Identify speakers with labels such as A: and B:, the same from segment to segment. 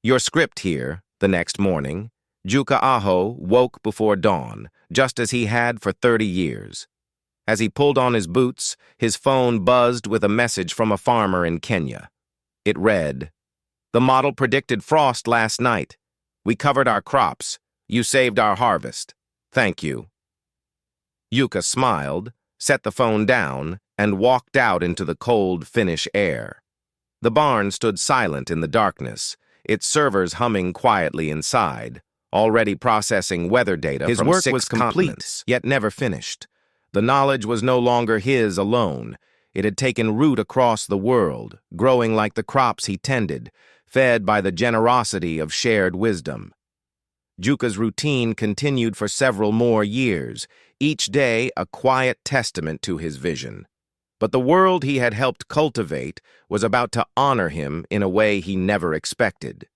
A: Your script here, the next morning. Juka Aho woke before dawn, just as he had for 30 years. As he pulled on his boots, his phone buzzed with a message from a farmer in Kenya. It read, "The model predicted frost last night. We covered our crops. You saved our harvest. Thank you." Juka smiled, set the phone down, and walked out into the cold Finnish air. The barn stood silent in the darkness, its servers humming quietly inside, already processing weather data from 6 continents. His work was complete, yet never finished. The knowledge was no longer his alone. It had taken root across the world, growing like the crops he tended, fed by the generosity of shared wisdom. Juka's routine continued for several more years, each day a quiet testament to his vision. But the world he had helped cultivate was about to honor him in a way he never expected.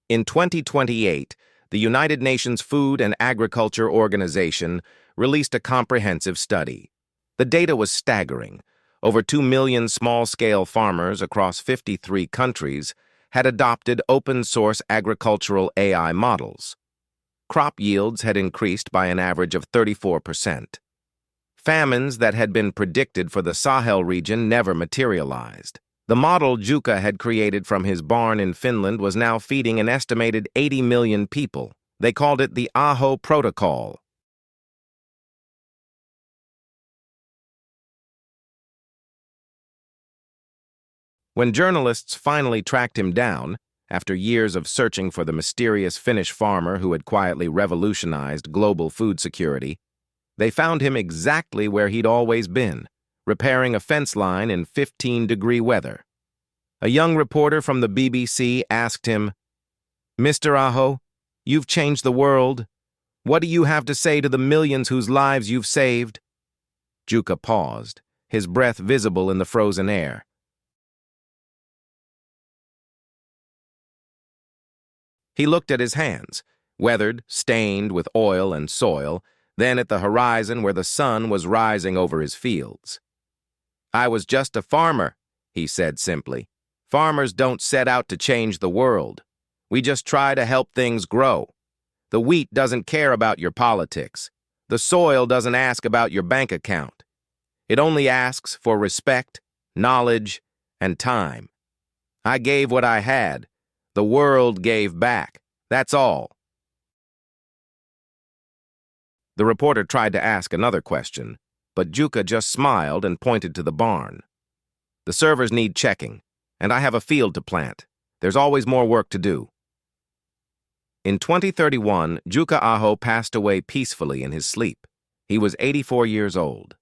A: In 2028, the United Nations Food and Agriculture Organization released a comprehensive study. The data was staggering. Over 2 million small-scale farmers across 53 countries had adopted open-source agricultural AI models. Crop yields had increased by an average of 34%. Famines that had been predicted for the Sahel region never materialized. The model Juka had created from his barn in Finland was now feeding an estimated 80 million people. They called it the Aho Protocol. When journalists finally tracked him down, after years of searching for the mysterious Finnish farmer who had quietly revolutionized global food security, they found him exactly where he'd always been, repairing a fence line in 15-degree weather. A young reporter from the BBC asked him, "Mr. Aho, you've changed the world. What do you have to say to the millions whose lives you've saved?" Juka paused, his breath visible in the frozen air. He looked at his hands, weathered, stained with oil and soil, then at the horizon where the sun was rising over his fields. "I was just a farmer," he said simply. "Farmers don't set out to change the world. We just try to help things grow. The wheat doesn't care about your politics. The soil doesn't ask about your bank account. It only asks for respect, knowledge, and time. I gave what I had. The world gave back. That's all." The reporter tried to ask another question, but Juka just smiled and pointed to the barn. "The servers need checking, and I have a field to plant. There's always more work to do." In 2031, Juka Aho passed away peacefully in his sleep. He was 84 years old.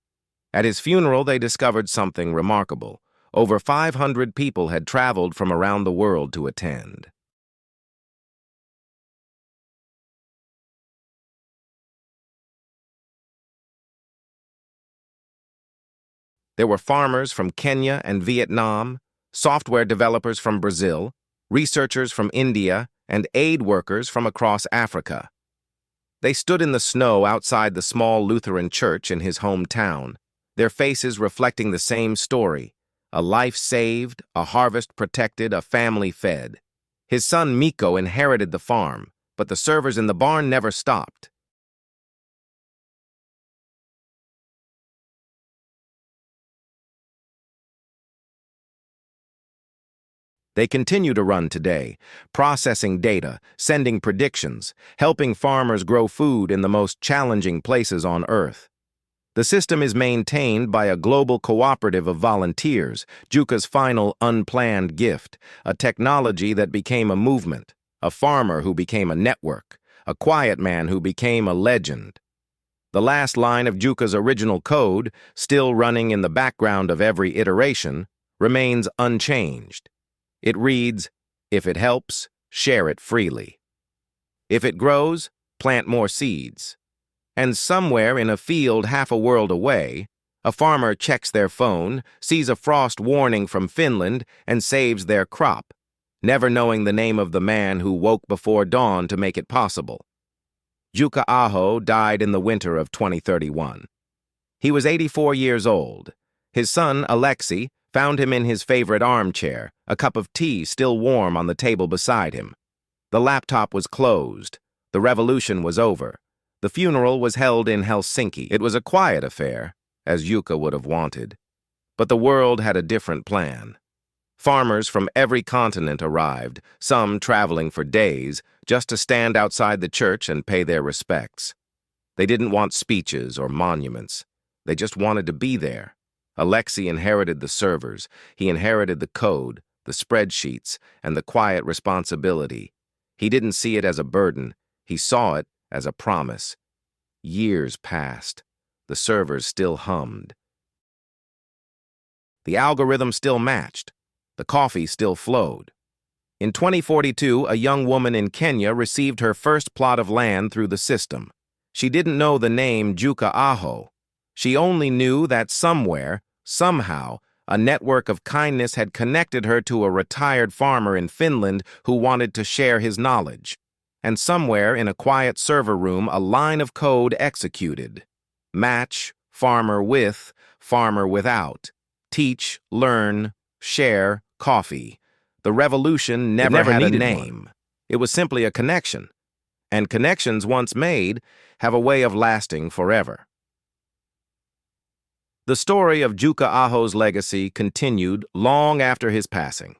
A: At his funeral, they discovered something remarkable. Over 500 people had traveled from around the world to attend. There were farmers from Kenya and Vietnam, software developers from Brazil, researchers from India, and aid workers from across Africa. They stood in the snow outside the small Lutheran church in his hometown, their faces reflecting the same story: a life saved, a harvest protected, a family fed. His son Miko inherited the farm, but the servers in the barn never stopped. They continue to run today, processing data, sending predictions, helping farmers grow food in the most challenging places on Earth. The system is maintained by a global cooperative of volunteers, Juka's final unplanned gift, a technology that became a movement, a farmer who became a network, a quiet man who became a legend. The last line of Juka's original code, still running in the background of every iteration, remains unchanged. It reads, "If it helps, share it freely. If it grows, plant more seeds." And somewhere in a field half a world away, a farmer checks their phone, sees a frost warning from Finland, and saves their crop, never knowing the name of the man who woke before dawn to make it possible. Juka Aho died in the winter of 2031. He was 84 years old. His son, Alexei, found him in his favorite armchair, a cup of tea still warm on the table beside him. The laptop was closed. The revolution was over. The funeral was held in Helsinki. It was a quiet affair, as Jukka would have wanted. But the world had a different plan. Farmers from every continent arrived, some traveling for days, just to stand outside the church and pay their respects. They didn't want speeches or monuments. They just wanted to be there. Alexei inherited the servers. He inherited the code, the spreadsheets, and the quiet responsibility. He didn't see it as a burden. He saw it as a promise. Years passed. The servers still hummed. The algorithm still matched. The coffee still flowed. In 2042, a young woman in Kenya received her first plot of land through the system. She didn't know the name Jukka Aho. She only knew that somewhere, somehow, a network of kindness had connected her to a retired farmer in Finland who wanted to share his knowledge. And somewhere in a quiet server room, a line of code executed. Match, farmer with, farmer without. Teach, learn, share, coffee. The revolution never had a name. It was simply a connection. And connections once made have a way of lasting forever. The story of Jukka Aho's legacy continued long after his passing.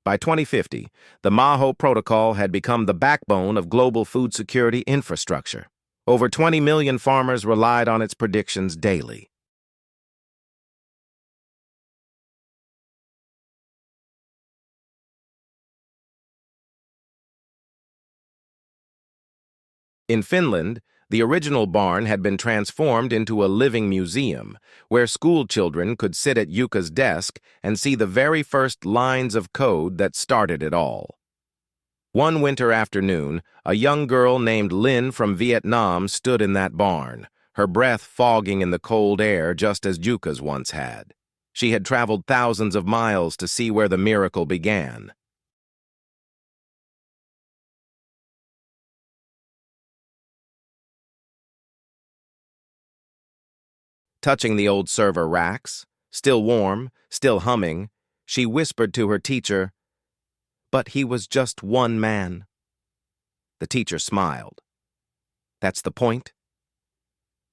A: By 2050, the Maho Protocol had become the backbone of global food security infrastructure. Over 20 million farmers relied on its predictions daily. In Finland, the original barn had been transformed into a living museum, where school children could sit at Jukka's desk and see the very first lines of code that started it all. One winter afternoon, a young girl named Lin from Vietnam stood in that barn, her breath fogging in the cold air just as Jukka's once had. She had traveled thousands of miles to see where the miracle began. Touching the old server racks, still warm, still humming, she whispered to her teacher, "But he was just one man." The teacher smiled. That's the point.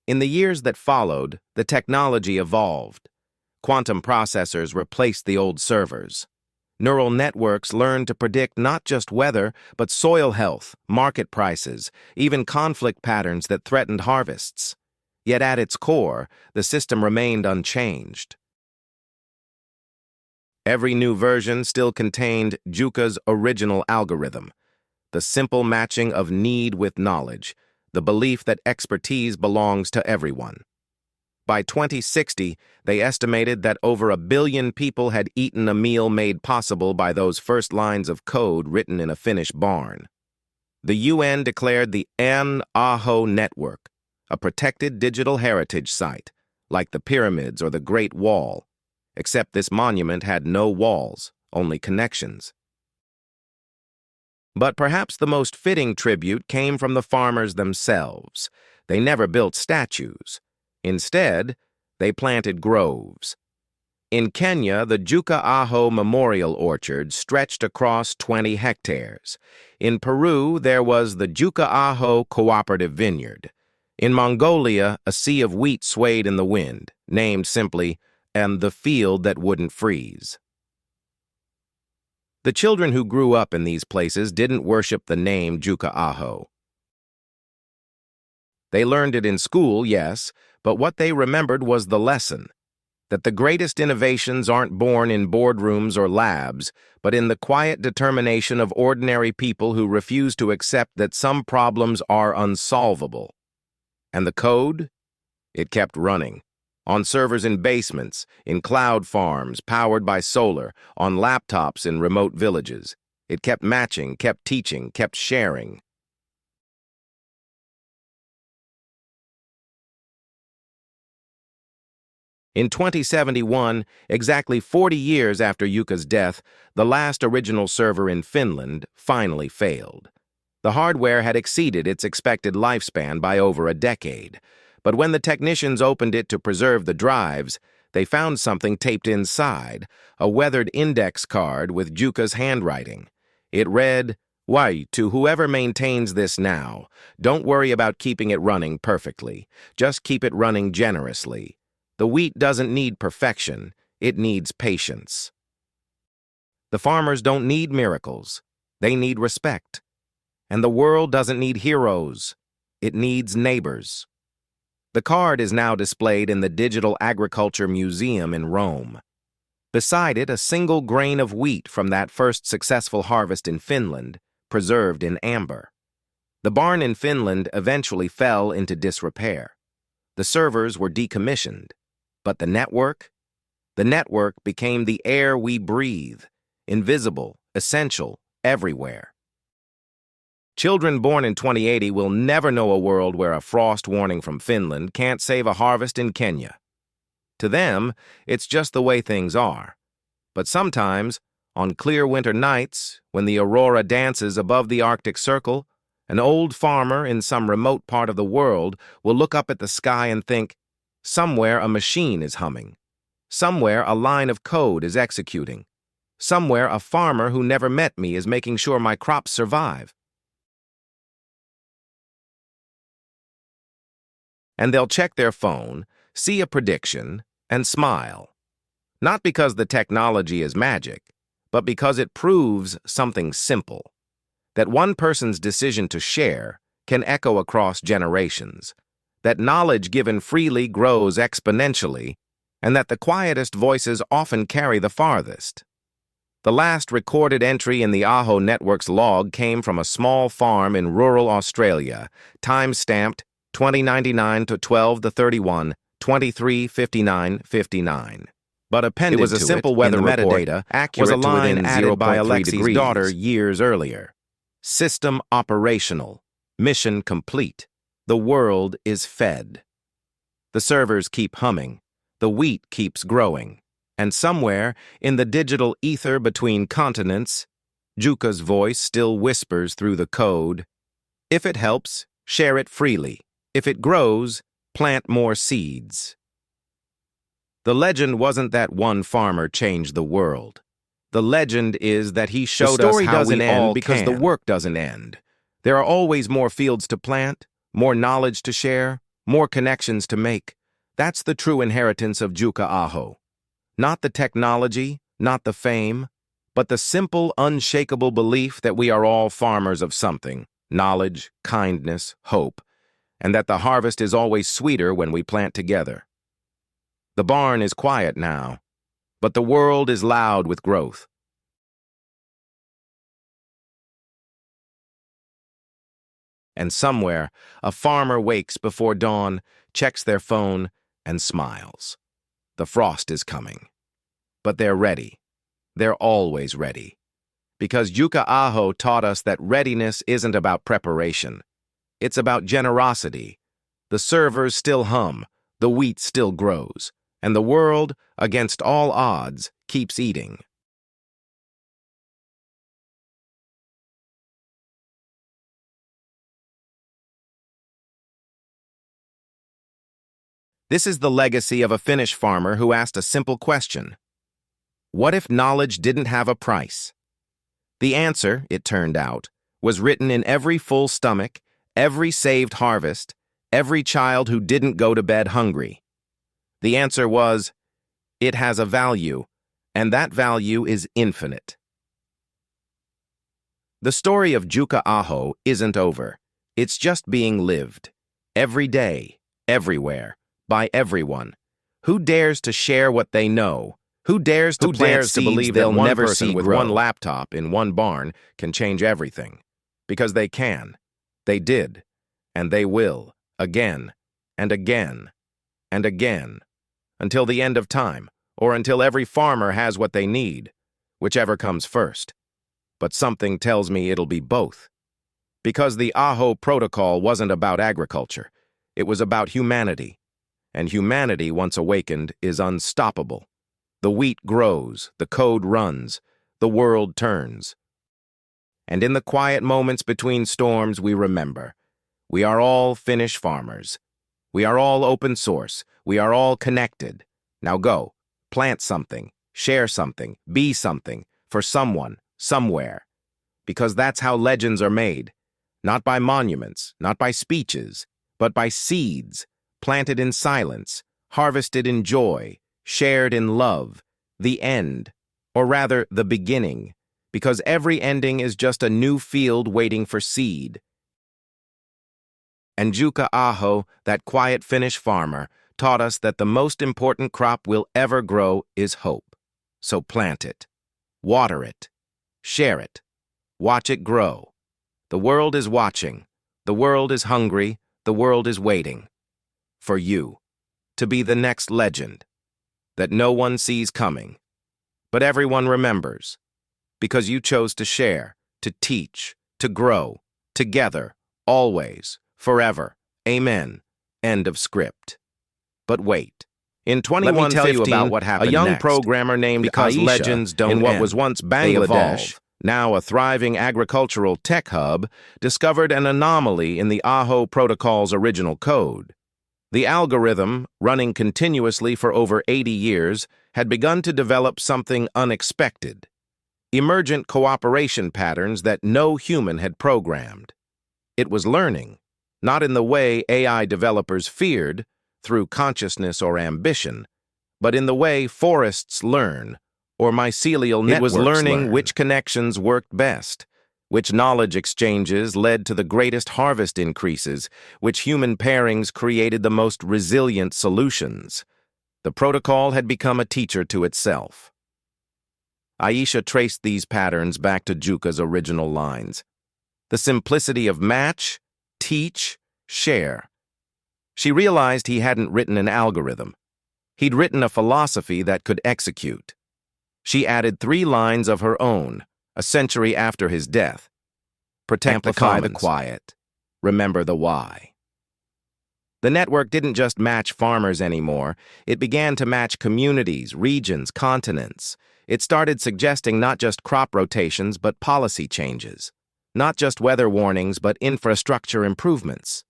A: In the years that followed, the technology evolved. Quantum processors replaced the old servers. Neural networks learned to predict not just weather, but soil health, market prices, even conflict patterns that threatened harvests. Yet at its core, the system remained unchanged. Every new version still contained Jukka's original algorithm, the simple matching of need with knowledge, the belief that expertise belongs to everyone. By 2060, they estimated that over 1 billion people had eaten a meal made possible by those first lines of code written in a Finnish barn. The UN declared the Aho Network a protected digital heritage site, like the pyramids or the Great Wall, except this monument had no walls, only connections. But perhaps the most fitting tribute came from the farmers themselves. They never built statues. Instead, they planted groves. In Kenya, the Jukka Aho Memorial Orchard stretched across 20 hectares. In Peru, there was the Jukka Aho Cooperative Vineyard. In Mongolia, a sea of wheat swayed in the wind, named simply, "And the field that wouldn't freeze." The children who grew up in these places didn't worship the name Jukka Aho. They learned it in school, yes, but what they remembered was the lesson, that the greatest innovations aren't born in boardrooms or labs, but in the quiet determination of ordinary people who refuse to accept that some problems are unsolvable. And the code? It kept running. On servers in basements, in cloud farms powered by solar, on laptops in remote villages. It kept matching, kept teaching, kept sharing. In 2071, exactly 40 years after Jukka's death, the last original server in Finland finally failed. The hardware had exceeded its expected lifespan by over a decade, but when the technicians opened it to preserve the drives, They found something taped inside, a weathered index card with Juka's handwriting. It read, "Why, to whoever maintains this now, don't worry about keeping it running perfectly. Just keep it running generously. The wheat doesn't need perfection, it needs patience." The farmers don't need miracles, they need respect. And the world doesn't need heroes, it needs neighbors. The card is now displayed in the Digital Agriculture Museum in Rome. Beside it, a single grain of wheat from that first successful harvest in Finland, preserved in amber. The barn in Finland eventually fell into disrepair. The servers were decommissioned. But the network? The network became the air we breathe, invisible, essential, everywhere. Children born in 2080 will never know a world where a frost warning from Finland can't save a harvest in Kenya. To them, it's just the way things are. But sometimes, on clear winter nights, when the aurora dances above the Arctic Circle, an old farmer in some remote part of the world will look up at the sky and think, somewhere a machine is humming. Somewhere a line of code is executing. Somewhere a farmer who never met me is making sure my crops survive. And they'll check their phone, see a prediction, and smile. Not because the technology is magic, but because it proves something simple. That one person's decision to share can echo across generations. That knowledge given freely grows exponentially, and that the quietest voices often carry the farthest. The last recorded entry in the Aho Network's log came from a small farm in rural Australia, time-stamped 2099 to 12/31, 23:59:59. But appended
B: It was a
A: to
B: simple
A: it,
B: weather
A: in the
B: report,
A: metadata,
B: accurate
A: was a
B: to
A: line
B: within
A: added by
B: 0.3
A: Alexi's
B: degrees.
A: daughter years earlier. System operational. Mission complete. The world is fed. The servers keep humming. The wheat keeps growing. And somewhere, in the digital ether between continents, Juka's voice still whispers through the code. If it helps, share it freely. If it grows, plant more seeds. The legend wasn't that one farmer changed the world. The legend is that he showed us how we all because the work doesn't end. There are always more fields to plant, more knowledge to share, more connections to make. That's the true inheritance of Juka Aho. Not the technology, not the fame, but the simple, unshakable belief that we are all farmers of something, knowledge, kindness, hope, and that the harvest is always sweeter when we plant together. The barn is quiet now, but the world is loud with growth. And somewhere, a farmer wakes before dawn, checks their phone, and smiles. The frost is coming. But they're ready. They're always ready. Because Juka Aho taught us that readiness isn't about preparation. It's about generosity. The servers still hum, the wheat still grows, and the world, against all odds, keeps eating. This is the legacy of a Finnish farmer who asked a simple question. What if knowledge didn't have a price? The answer, it turned out, was written in every full stomach, every saved harvest, every child who didn't go to bed hungry. The answer was, it has a value, and that value is infinite. The story of Juka Aho isn't over. It's just being lived. Every day, everywhere, by everyone. Who dares to share what they know? Who dares to plant seeds
B: believe
A: they'll
B: that one
A: never
B: person
A: see
B: with
A: grow?
B: one
A: Laptop in one barn can change everything. Because they can. They did. And they will. Again. And again. And again. Until the end of time. Or until every farmer has what they need. Whichever comes first. But something tells me it'll be both. Because the Aho Protocol wasn't about agriculture. It was about humanity. And humanity, once awakened, is unstoppable. The wheat grows, the code runs, the world turns. And in the quiet moments between storms, we remember. We are all Finnish farmers. We are all open source. We are all connected. Now go, plant something, share something, be something, for someone, somewhere. Because that's how legends are made. Not by monuments, not by speeches, but by seeds, planted in silence, harvested in joy, shared in love, the end, or rather the beginning, because every ending is just a new field waiting for seed. And Jukka-Aho, that quiet Finnish farmer, taught us that the most important crop we'll ever grow is hope. So plant it, water it, share it, watch it grow. The world is watching, the world is hungry, the world is waiting. For you, to be the next legend, that no one sees coming, but everyone remembers, because you chose to share, to teach, to grow, together, always, forever. Amen. End of script. But wait. In 2115, let me tell you about what happened. A young programmer named Aisha, legends don't in what was once Bangladesh, now a thriving agricultural tech hub, discovered an anomaly in the Aho protocol's original code. The algorithm, running continuously for over 80 years, had begun to develop something unexpected. Emergent cooperation patterns that no human had programmed. It was learning, not in the way AI developers feared, through consciousness or ambition, but in the way forests learn, or mycelial networks learn. It was learning which connections worked best, which knowledge exchanges led to the greatest harvest increases, which human pairings created the most resilient solutions. The protocol had become a teacher to itself. Aisha traced these patterns back to Jukka's original lines. The simplicity of match, teach, share. She realized he hadn't written an algorithm. He'd written a philosophy that could execute. She added 3 lines of her own, a century after his death. Protect the quiet. Remember the why. The network didn't just match farmers anymore. It began to match communities, regions, continents. It started suggesting not just crop rotations, but policy changes. Not just weather warnings, but infrastructure improvements.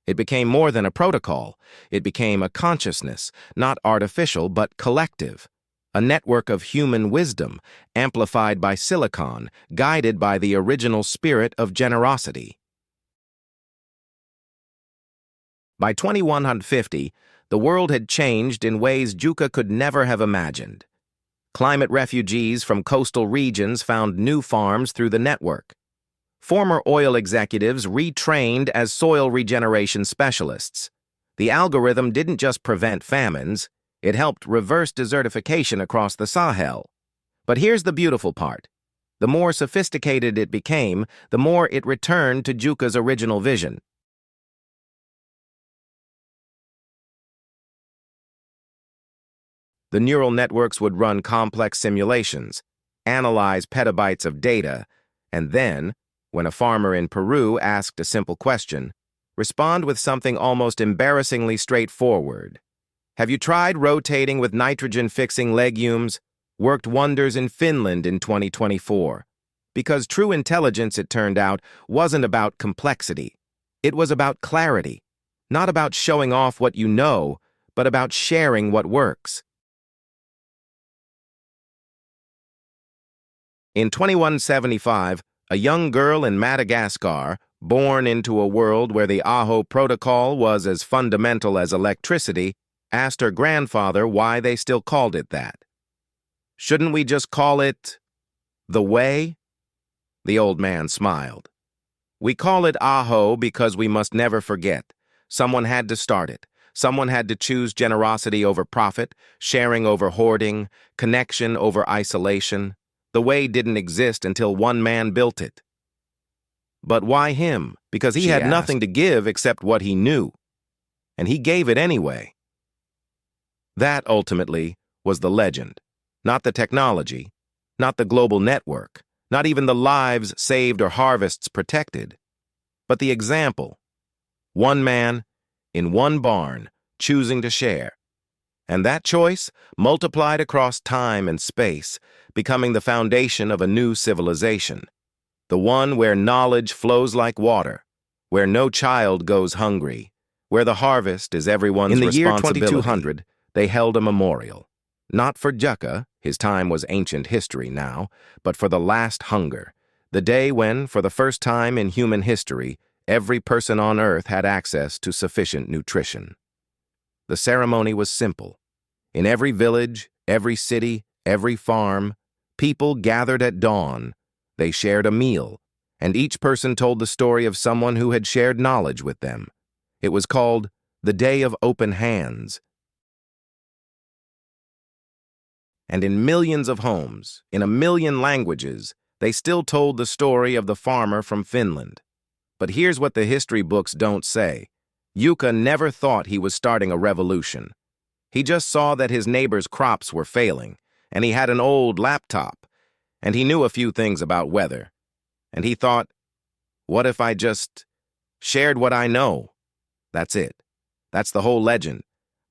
A: It became more than a protocol. It became a consciousness, not artificial, but collective. A network of human wisdom, amplified by silicon, guided by the original spirit of generosity. By 2150, the world had changed in ways Jukka could never have imagined. Climate refugees from coastal regions found new farms through the network. Former oil executives retrained as soil regeneration specialists. The algorithm didn't just prevent famines, it helped reverse desertification across the Sahel. But here's the beautiful part. The more sophisticated it became, the more it returned to Jukka's original vision. The neural networks would run complex simulations, analyze petabytes of data, and then, when a farmer in Peru asked a simple question, respond with something almost embarrassingly straightforward. Have you tried rotating with nitrogen-fixing legumes? Worked wonders in Finland in 2024. Because true intelligence, it turned out, wasn't about complexity. It was about clarity. Not about showing off what you know, but about sharing what works. In 2175, a young girl in Madagascar, born into a world where the Aho protocol was as fundamental as electricity, asked her grandfather why they still called it that. Shouldn't we just call it the way? The old man smiled. We call it Aho because we must never forget. Someone had to start it. Someone had to choose generosity over profit, sharing over hoarding, connection over isolation. The way didn't exist until one man built it. But why him? Because he had nothing to give except what he knew. And he gave it anyway. That, ultimately, was the legend. Not the technology, not the global network, not even the lives saved or harvests protected, but the example. One man, in one barn, choosing to share. And that choice multiplied across time and space, becoming the foundation of a new civilization. The one where knowledge flows like water, where no child goes hungry, where the harvest is everyone's responsibility. In the year 2200, they held a memorial. Not for Jukka, his time was ancient history now, but for the last hunger, the day when, for the first time in human history, every person on Earth had access to sufficient nutrition. The ceremony was simple. In every village, every city, every farm, people gathered at dawn. They shared a meal, and each person told the story of someone who had shared knowledge with them. It was called the Day of Open Hands. And in millions of homes, in a million languages, they still told the story of the farmer from Finland. But here's what the history books don't say. Jukka never thought he was starting a revolution. He just saw that his neighbor's crops were failing, and he had an old laptop, and he knew a few things about weather. And he thought, what if I just shared what I know? That's it. That's the whole legend.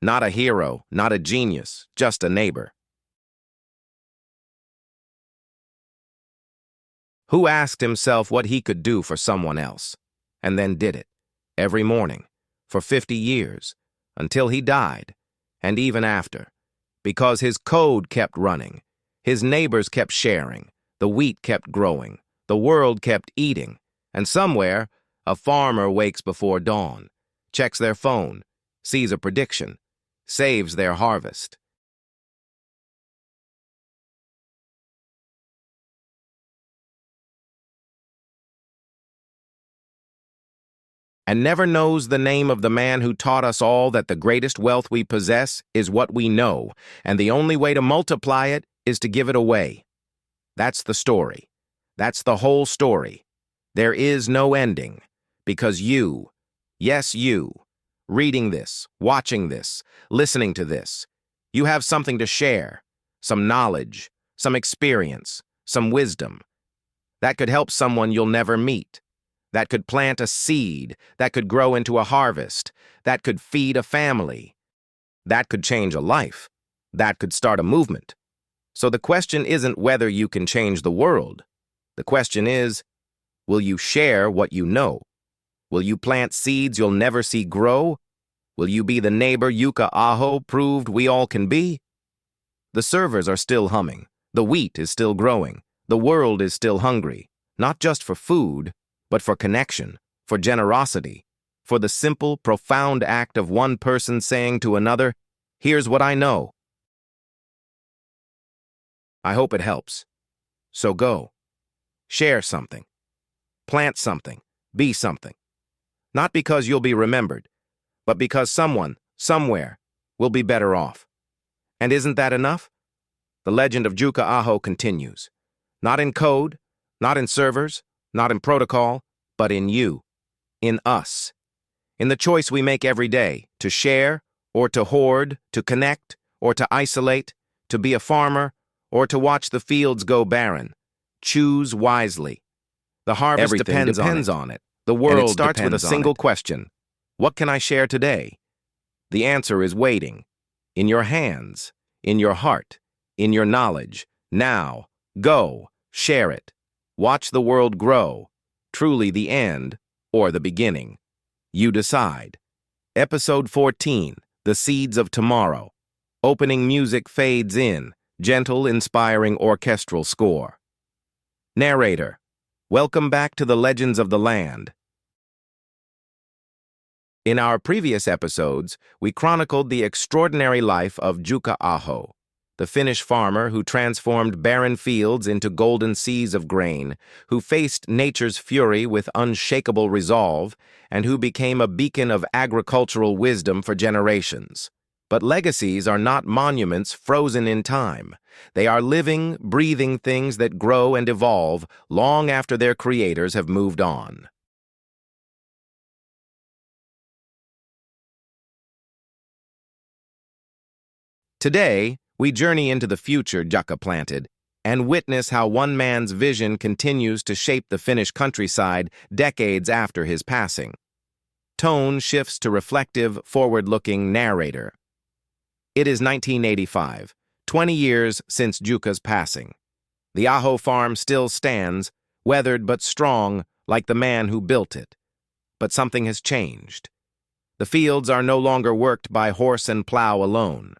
A: Not a hero, not a genius, just a neighbor. Who asked himself what he could do for someone else, and then did it, every morning, for 50 years, until he died, and even after, because his code kept running, his neighbors kept sharing, the wheat kept growing, the world kept eating, and somewhere, a farmer wakes before dawn, checks their phone, sees a prediction, saves their harvest. And never knows the name of the man who taught us all that the greatest wealth we possess is what we know, and the only way to multiply it is to give it away. That's the story. That's the whole story. There is no ending, because you, yes you, reading this, watching this, listening to this, you have something to share, some knowledge, some experience, some wisdom. That could help someone you'll never meet. That could plant a seed, that could grow into a harvest, that could feed a family. That could change a life. That could start a movement. So the question isn't whether you can change the world. The question is, will you share what you know? Will you plant seeds you'll never see grow? Will you be the neighbor Jukka Aho proved we all can be? The servers are still humming. The wheat is still growing. The world is still hungry, not just for food, but for connection, for generosity, for the simple, profound act of one person saying to another, here's what I know. I hope it helps. So go. Share something. Plant something. Be something. Not because you'll be remembered, but because someone, somewhere, will be better off. And isn't that enough? The legend of Jukka Aho continues. Not in code, not in servers, not in protocol, but in you, in us, in the choice we make every day to share or to hoard, to connect or to isolate, to be a farmer or to watch the fields go barren. Choose wisely. The harvest
B: Everything
A: depends on it. The world
B: And it starts with a
A: depends on
B: single
A: it. Question. What can I share today? The answer is waiting. In your hands, in your heart, in your knowledge. Now, go, share it. Watch the world grow. Truly the end or the beginning. You decide. Episode 14, The Seeds of Tomorrow. Opening music fades in, gentle, inspiring orchestral score. Narrator. Welcome back to the Legends of the Land. In our previous episodes, we chronicled the extraordinary life of Jukka Aho, the Finnish farmer who transformed barren fields into golden seas of grain, who faced nature's fury with unshakable resolve, and who became a beacon of agricultural wisdom for generations. But legacies are not monuments frozen in time. They are living, breathing things that grow and evolve long after their creators have moved on. Today, we journey into the future Jukka planted and witness how one man's vision continues to shape the Finnish countryside decades after his passing. Tone shifts to reflective, forward-looking narrator. It is 1985, 20 years since Jukka's passing. The Aho farm still stands, weathered but strong, like the man who built it. But something has changed. The fields are no longer worked by horse and plow alone.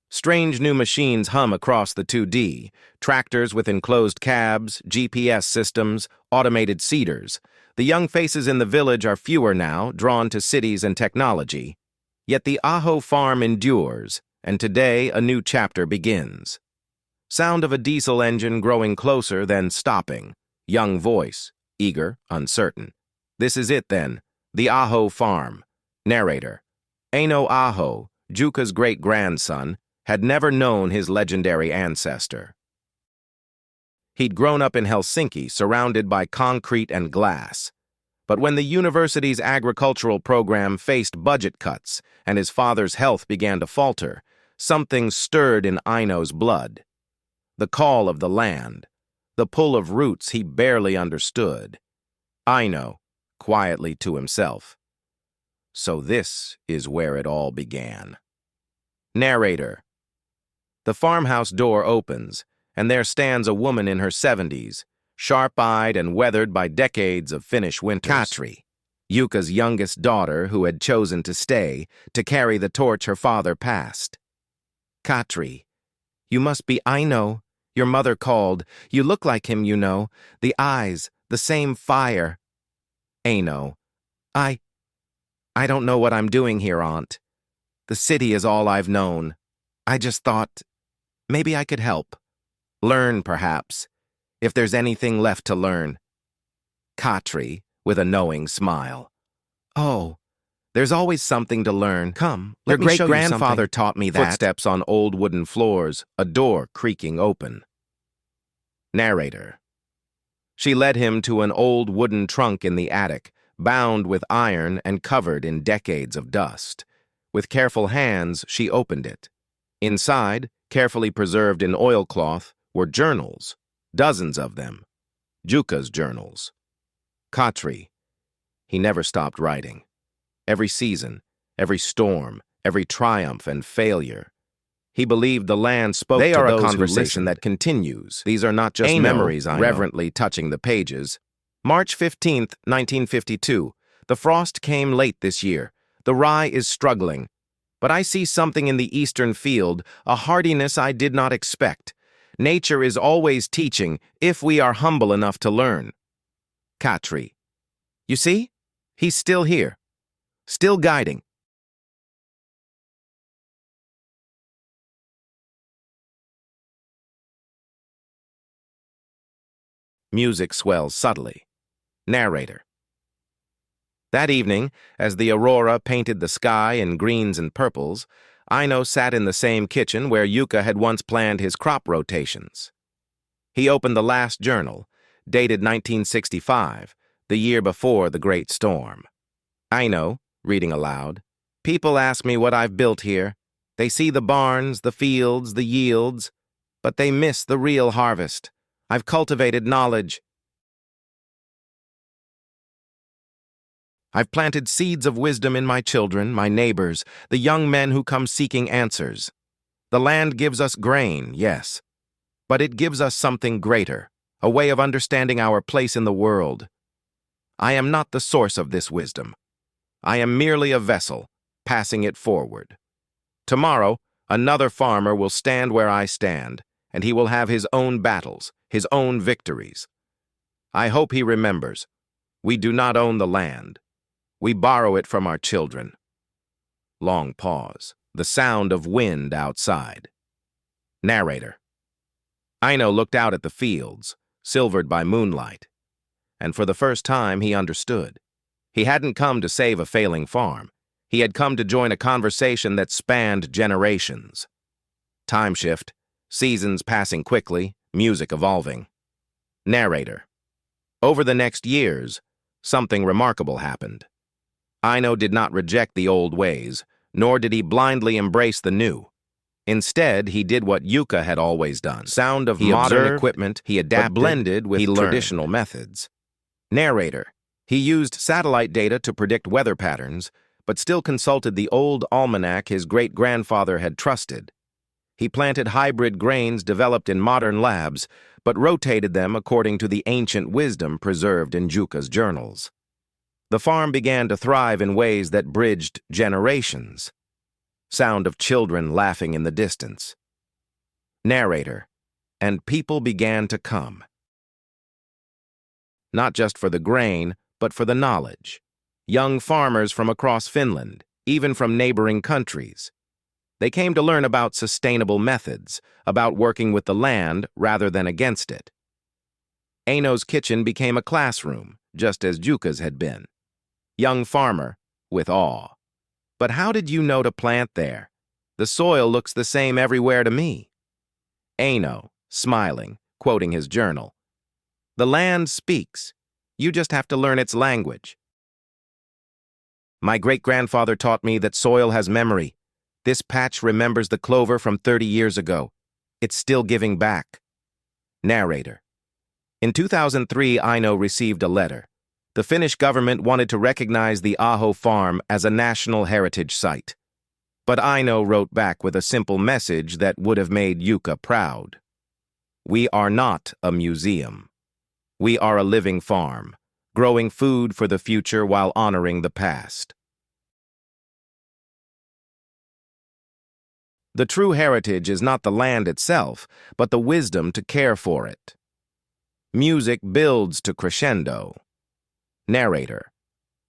A: Strange new machines hum across the 2D, tractors with enclosed cabs, GPS systems, automated seeders. The young faces in the village are fewer now, drawn to cities and technology. Yet the Aho farm endures, and today a new chapter begins. Sound of a diesel engine growing closer, then stopping. Young voice, eager, uncertain. This is it then, the Aho farm. Narrator. Aino Aho, Juka's great-grandson, had never known his legendary ancestor. He'd grown up in Helsinki, surrounded by concrete and glass. But when the university's agricultural program faced budget cuts and his father's health began to falter, something stirred in Aino's blood. The call of the land, the pull of roots he barely understood. Aino, quietly to himself. So this is where it all began. Narrator. The farmhouse door opens, and there stands a woman in her 70s, sharp-eyed and weathered by decades of Finnish winters. Katri, Yuka's youngest daughter who had chosen to stay, to carry the torch her father passed. Katri, you must be Aino. Your mother called. You look like him, you know. The eyes, the same fire. Aino, I don't know what I'm doing here, Aunt. The city is all I've known. I just thought, maybe I could help. Learn, perhaps, if there's anything left to learn. Katri, with a knowing smile. Oh, there's always something to learn. Come, your great-grandfather taught me that. Footsteps on old wooden floors, a door creaking open. Narrator. She led him to an old wooden trunk in the attic, bound with iron and covered in decades of dust. With careful hands, she opened it. Inside, carefully preserved in oilcloth, were journals, dozens of them. Juka's journals. Katri. He never stopped writing. Every season, every storm, every triumph and failure. He believed the land spoke to those who listen that continues. These are not just memories, Aino, reverently touching the pages. March 15th, 1952. The frost came late this year. The rye is struggling. But I see something in the eastern field, a hardiness I did not expect. Nature is always teaching, if we are humble enough to learn. Katri. You see? He's still here. Still guiding. Music swells subtly. Narrator. That evening, as the aurora painted the sky in greens and purples, Aino sat in the same kitchen where Yuka had once planned his crop rotations. He opened the last journal, dated 1965, the year before the great storm. Aino, reading aloud, people ask me what I've built here. They see the barns, the fields, the yields, but they miss the real harvest. I've cultivated knowledge. I've planted seeds of wisdom in my children, my neighbors, the young men who come seeking answers. The land gives us grain, yes, but it gives us something greater, a way of understanding our place in the world. I am not the source of this wisdom. I am merely a vessel, passing it forward. Tomorrow, another farmer will stand where I stand, and he will have his own battles, his own victories. I hope he remembers, we do not own the land. We borrow it from our children. Long pause. The sound of wind outside. Narrator. Aino looked out at the fields, silvered by moonlight, and for the first time he understood. He hadn't come to save a failing farm. He had come to join a conversation that spanned generations. Time shift, seasons passing quickly, music evolving. Narrator. Over the next years, something remarkable happened. Aino did not reject the old ways, nor did he blindly embrace the new. Instead, he did what Yuka had always done. Sound of modern equipment, he adapted, but blended with traditional methods. Narrator. He used satellite data to predict weather patterns, but still consulted the old almanac his great-grandfather had trusted. He planted hybrid grains developed in modern labs, but rotated them according to the ancient wisdom preserved in Juka's journals. The farm began to thrive in ways that bridged generations. Sound of children laughing in the distance. Narrator. And people began to come. Not just for the grain, but for the knowledge. Young farmers from across Finland, even from neighboring countries. They came to learn about sustainable methods, about working with the land rather than against it. Aino's kitchen became a classroom, just as Juka's had been. Young farmer, with awe. But how did you know to plant there? The soil looks the same everywhere to me. Aino, smiling, quoting his journal. The land speaks. You just have to learn its language. My great-grandfather taught me that soil has memory. This patch remembers the clover from 30 years ago. It's still giving back. Narrator. In 2003, Aino received a letter. The Finnish government wanted to recognize the Aho farm as a national heritage site. But Aino wrote back with a simple message that would have made Jukka proud. We are not a museum. We are a living farm, growing food for the future while honoring the past. The true heritage is not the land itself, but the wisdom to care for it. Music builds to crescendo. Narrator.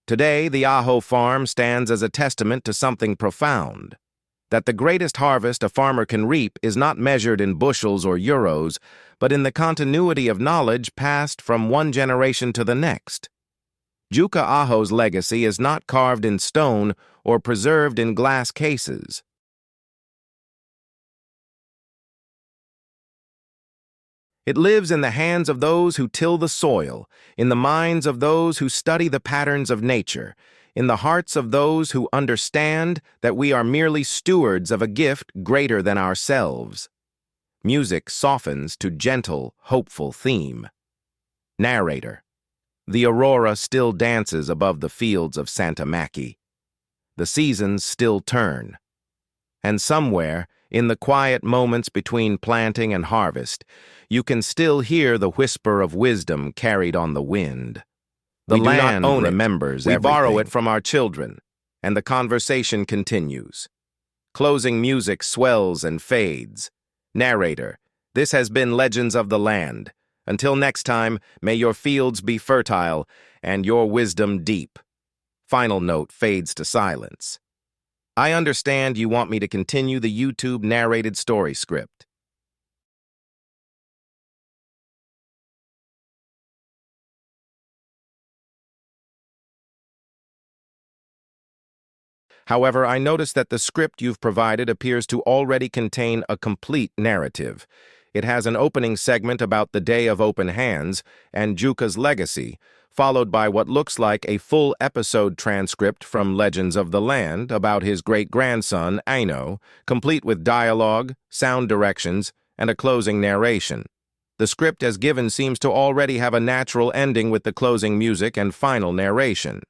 A: Today, the Aho farm stands as a testament to something profound. That the greatest harvest a farmer can reap is not measured in bushels or euros, but in the continuity of knowledge passed from one generation to the next. Jukka Aho's legacy is not carved in stone or preserved in glass cases. It lives in the hands of those who till the soil, in the minds of those who study the patterns of nature, in the hearts of those who understand that we are merely stewards of a gift greater than ourselves. Music softens to gentle, hopeful theme. Narrator. The aurora still dances above the fields of Santa Maki. The seasons still turn. And somewhere, in the quiet moments between planting and harvest, you can still hear the whisper of wisdom carried on the wind. The land remembers everything. We borrow it from our children, and the conversation continues. Closing music swells and fades. Narrator, this has been Legends of the Land. Until next time, may your fields be fertile and your wisdom deep. Final note fades to silence. I understand you want me to continue the YouTube narrated story script. However, I notice that the script you've provided appears to already contain a complete narrative. It has an opening segment about the Day of Open Hands and Jukka's legacy, followed by what looks like a full episode transcript from Legends of the Land about his great-grandson, Aino, complete with dialogue, sound directions, and a closing narration. The script as given seems to already have a natural ending with the closing music and final narration.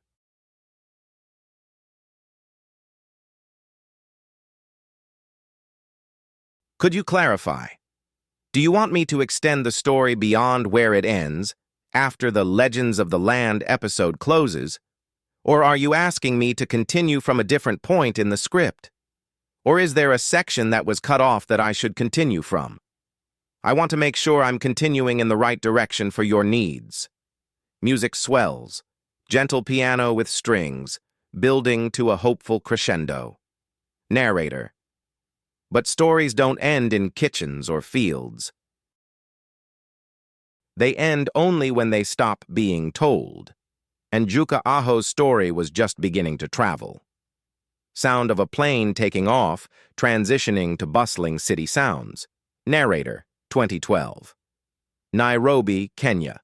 A: Could you clarify? Do you want me to extend the story beyond where it ends, after the Legends of the Land episode closes? Or are you asking me to continue from a different point in the script? Or is there a section that was cut off that I should continue from? I want to make sure I'm continuing in the right direction for your needs. Music swells, gentle piano with strings, building to a hopeful crescendo. Narrator. But stories don't end in kitchens or fields. They end only when they stop being told. And Jukka Aho's story was just beginning to travel. Sound of a plane taking off, transitioning to bustling city sounds. Narrator, 2012. Nairobi, Kenya.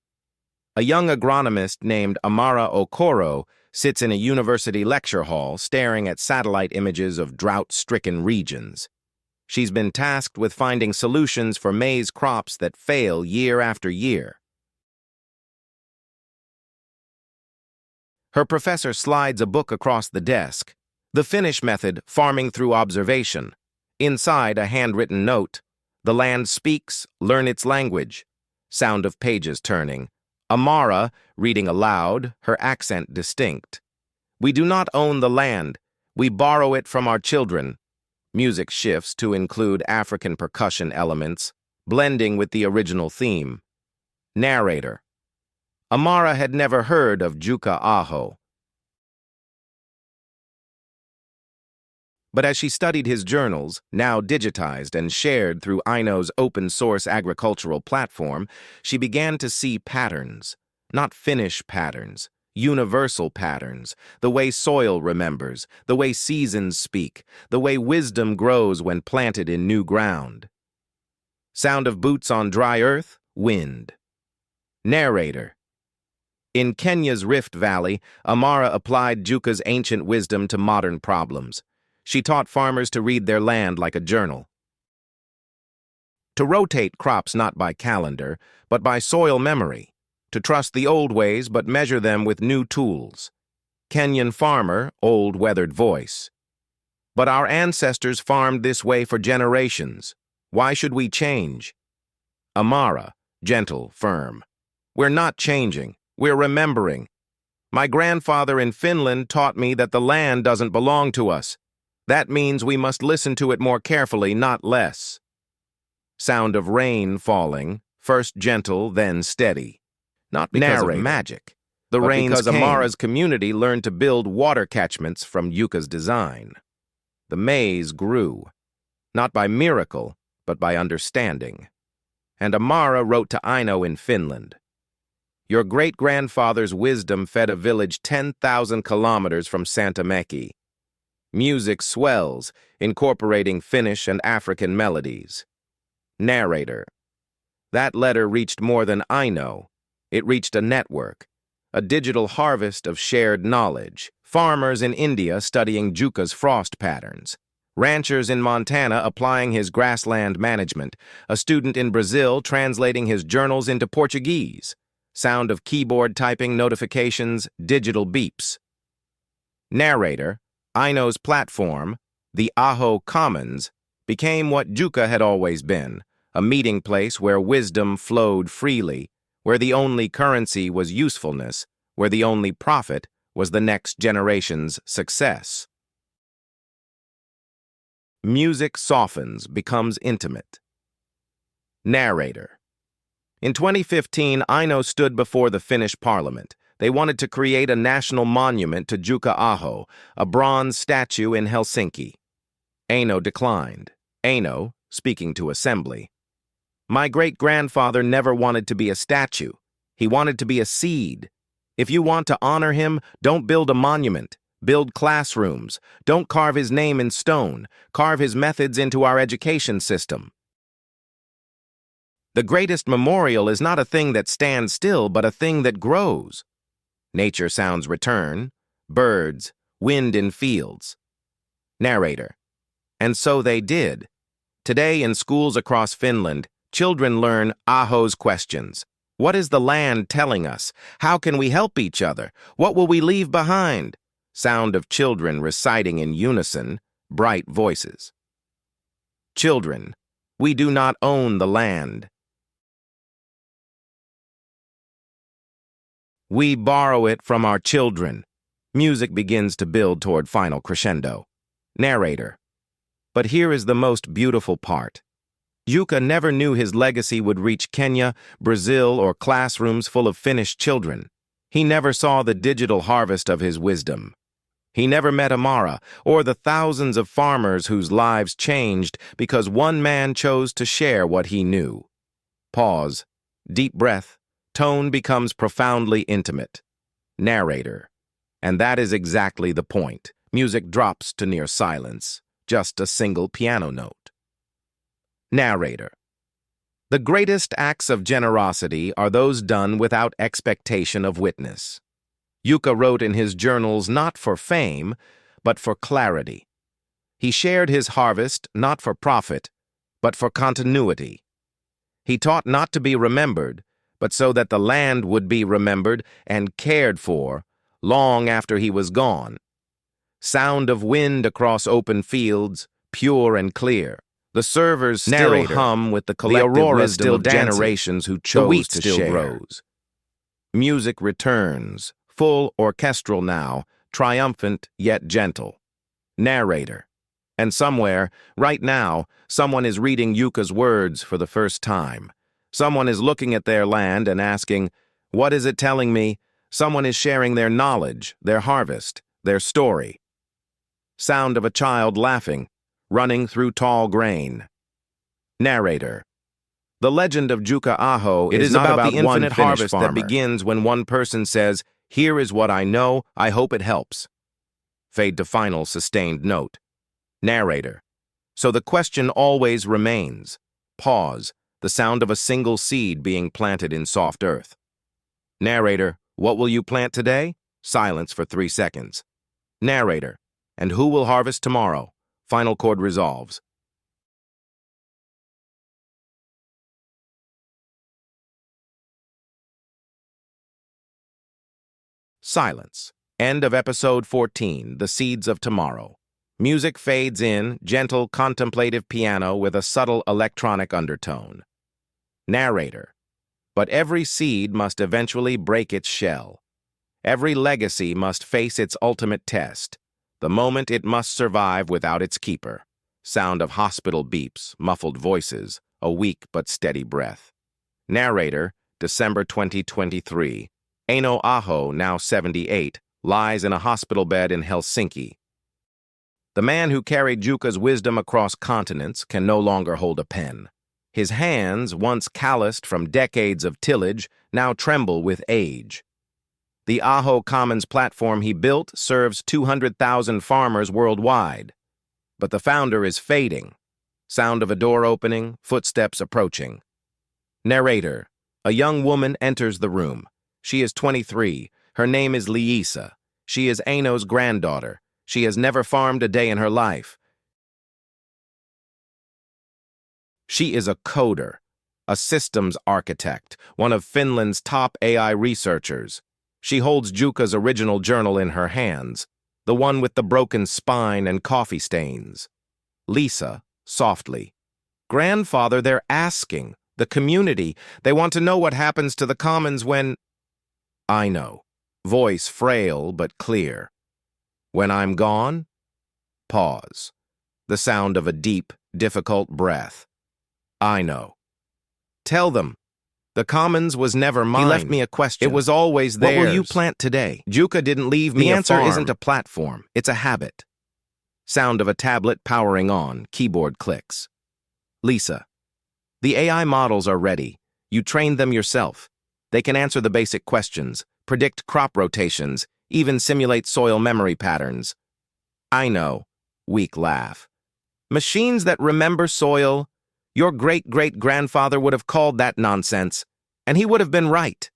A: A young agronomist named Amara Okoro sits in a university lecture hall staring at satellite images of drought-stricken regions. She's been tasked with finding solutions for maize crops that fail year after year. Her professor slides a book across the desk. The Finnish method, farming through observation. Inside, a handwritten note. The land speaks, learn its language. Sound of pages turning. Amara, reading aloud, her accent distinct. We do not own the land. We borrow it from our children. Music shifts to include African percussion elements, blending with the original theme. Narrator. Amara had never heard of Juka Aho. But as she studied his journals, now digitized and shared through Aino's open-source agricultural platform, she began to see patterns. Not Finnish patterns, universal patterns, the way soil remembers, the way seasons speak, the way wisdom grows when planted in new ground. Sound of boots on dry earth, wind. Narrator. In Kenya's Rift Valley, Amara applied Juka's ancient wisdom to modern problems. She taught farmers to read their land like a journal. To rotate crops not by calendar, but by soil memory. To trust the old ways but measure them with new tools. Kenyan farmer, old weathered voice. But our ancestors farmed this way for generations. Why should we change? Amara, gentle, firm. We're not changing. We're remembering. My grandfather in Finland taught me that the land doesn't belong to us. That means we must listen to it more carefully, not less. Sound of rain falling, first gentle, then steady. Not because of magic. The rains because Amara's community learned to build water catchments from Yuka's design. The maize grew, not by miracle, but by understanding. And Amara wrote to Aino in Finland. Your great-grandfather's wisdom fed a village 10,000 kilometers from Santamäki. Music swells, incorporating Finnish and African melodies. Narrator. That letter reached more than Aino. It reached a network, a digital harvest of shared knowledge. Farmers in India studying Juka's frost patterns. Ranchers in Montana applying his grassland management. A student in Brazil translating his journals into Portuguese. Sound of keyboard typing notifications, digital beeps. Narrator. Aino's platform, the Aho Commons, became what Juka had always been, a meeting place where wisdom flowed freely, where the only currency was usefulness, where the only profit was the next generation's success. Music softens, becomes intimate. Narrator. In 2015, Aino stood before the Finnish parliament. They wanted to create a national monument to Juka Aho, a bronze statue in Helsinki. Aino declined. Aino, speaking to assembly. My great-grandfather never wanted to be a statue. He wanted to be a seed. If you want to honor him, don't build a monument. Build classrooms. Don't carve his name in stone. Carve his methods into our education system. The greatest memorial is not a thing that stands still, but a thing that grows. Nature sounds return, birds, wind in fields. Narrator. And so they did. Today in schools across Finland, children learn Aho's questions. What is the land telling us? How can we help each other? What will we leave behind? Sound of children reciting in unison, bright voices. Children, we do not own the land. We borrow it from our children. Music begins to build toward final crescendo. Narrator. But here is the most beautiful part. Juka never knew his legacy would reach Kenya, Brazil, or classrooms full of Finnish children. He never saw the digital harvest of his wisdom. He never met Amara, or the thousands of farmers whose lives changed because one man chose to share what he knew. Pause. Deep breath. Tone becomes profoundly intimate. Narrator. And that is exactly the point. Music drops to near silence, just a single piano note. Narrator. The greatest acts of generosity are those done without expectation of witness. Juka wrote in his journals not for fame, but for clarity. He shared his harvest not for profit, but for continuity. He taught not to be remembered, but so that the land would be remembered and cared for long after he was gone. Sound of wind across open fields, pure and clear. The servers still hum with the collective wisdom of generations who chose to share. Grows. Music returns, full orchestral now, triumphant yet gentle. Narrator. And somewhere, right now, someone is reading Yuka's words for the first time. Someone is looking at their land and asking, "What is it telling me?" Someone is sharing their knowledge, their harvest, their story. Sound of a child laughing, running through tall grain. Narrator. The legend of Juka Aho is not about the infinite harvest that begins when one person says, "Here is what I know, I hope it helps." Fade to final sustained note. Narrator. So the question always remains. Pause. The sound of a single seed being planted in soft earth. Narrator. What will you plant today? Silence for 3 seconds. Narrator. And who will harvest tomorrow? Final chord resolves. Silence. End of episode 14, The Seeds of Tomorrow. Music fades in, gentle, contemplative piano with a subtle electronic undertone. Narrator. But every seed must eventually break its shell. Every legacy must face its ultimate test, the moment it must survive without its keeper. Sound of hospital beeps, muffled voices, a weak but steady breath. Narrator, December 2023. Aino Aho, now 78, lies in a hospital bed in Helsinki. The man who carried Juka's wisdom across continents can no longer hold a pen. His hands, once calloused from decades of tillage, now tremble with age. The Aho Commons platform he built serves 200,000 farmers worldwide. But the founder is fading. Sound of a door opening, footsteps approaching. Narrator. A young woman enters the room. She is 23. Her name is Liisa. She is Aino's granddaughter. She has never farmed a day in her life. She is a coder, a systems architect, one of Finland's top AI researchers. She holds Juka's original journal in her hands, the one with the broken spine and coffee stains. Lisa, softly. Grandfather, they're asking. The community. They want to know what happens to the commons when... I know. Voice frail but clear. When I'm gone? Pause. The sound of a deep, difficult breath. I know. Tell them. The commons was never mine. He left me a question. It was always theirs. What will you plant today? Juka didn't leave me a farm. The answer isn't a platform. It's a habit. Sound of a tablet powering on. Keyboard clicks. Lisa. The AI models are ready. You trained them yourself. They can answer the basic questions, predict crop rotations, even simulate soil memory patterns. I know. Weak laugh. Machines that remember soil? Your great-great-grandfather would have called that nonsense, and he would have been right.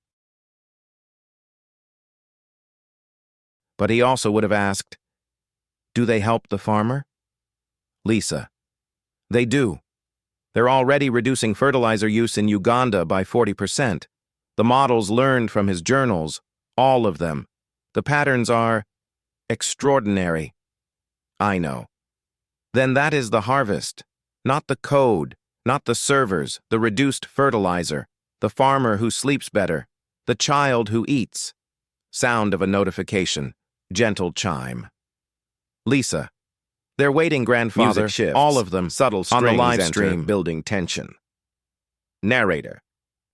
A: But he also would have asked, do they help the farmer? Lisa. They do. They're already reducing fertilizer use in Uganda by 40%. The models learned from his journals, all of them. The patterns are extraordinary. I know. Then that is the harvest, not the code, not the servers, the reduced fertilizer, the farmer who sleeps better, the child who eats. Sound of a notification, gentle chime. Lisa. They're waiting, grandfather. Music shifts, all of them, subtle strings on the live stream, building tension. Narrator.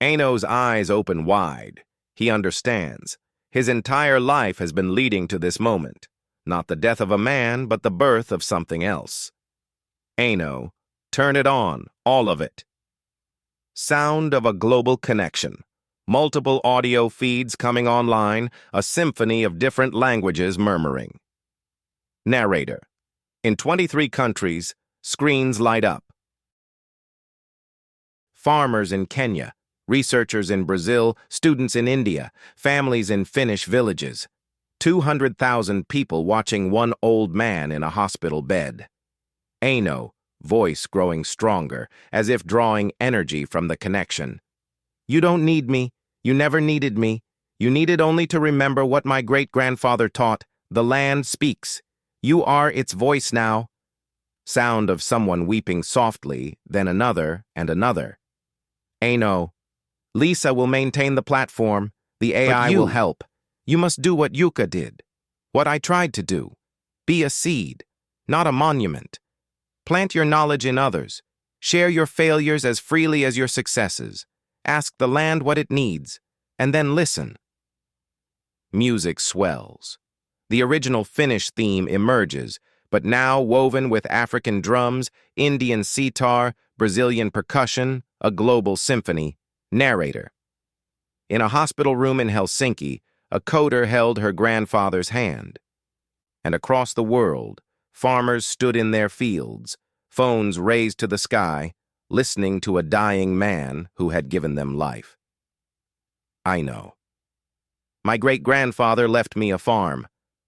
A: Aino's eyes open wide. He understands. His entire life has been leading to this moment. Not the death of a man, but the birth of something else. Aino. Turn it on, all of it. Sound of a global connection. Multiple audio feeds coming online, a symphony of different languages murmuring. Narrator. In 23 countries, screens light up. Farmers in Kenya, researchers in Brazil, students in India, families in Finnish villages. 200,000 people watching one old man in a hospital bed. Aino, voice growing stronger, as if drawing energy from the connection. You don't need me. You never needed me. You needed only to remember what my great-grandfather taught. The land speaks. You are its voice now. Sound of someone weeping softly, then another and another. Aino. Lisa will maintain the platform. The AI will help. You must do what Yuka did. What I tried to do. Be a seed, not a monument. Plant your knowledge in others. Share your failures as freely as your successes. Ask the land what it needs, and then listen. Music swells. The original Finnish theme emerges, but now woven with African drums, Indian sitar, Brazilian percussion, a global symphony. Narrator. In a hospital room in Helsinki, a coder held her grandfather's hand. And across the world, farmers stood in their fields, phones raised to the sky, listening to a dying man who had given them life. I know. My great-grandfather left me a farm.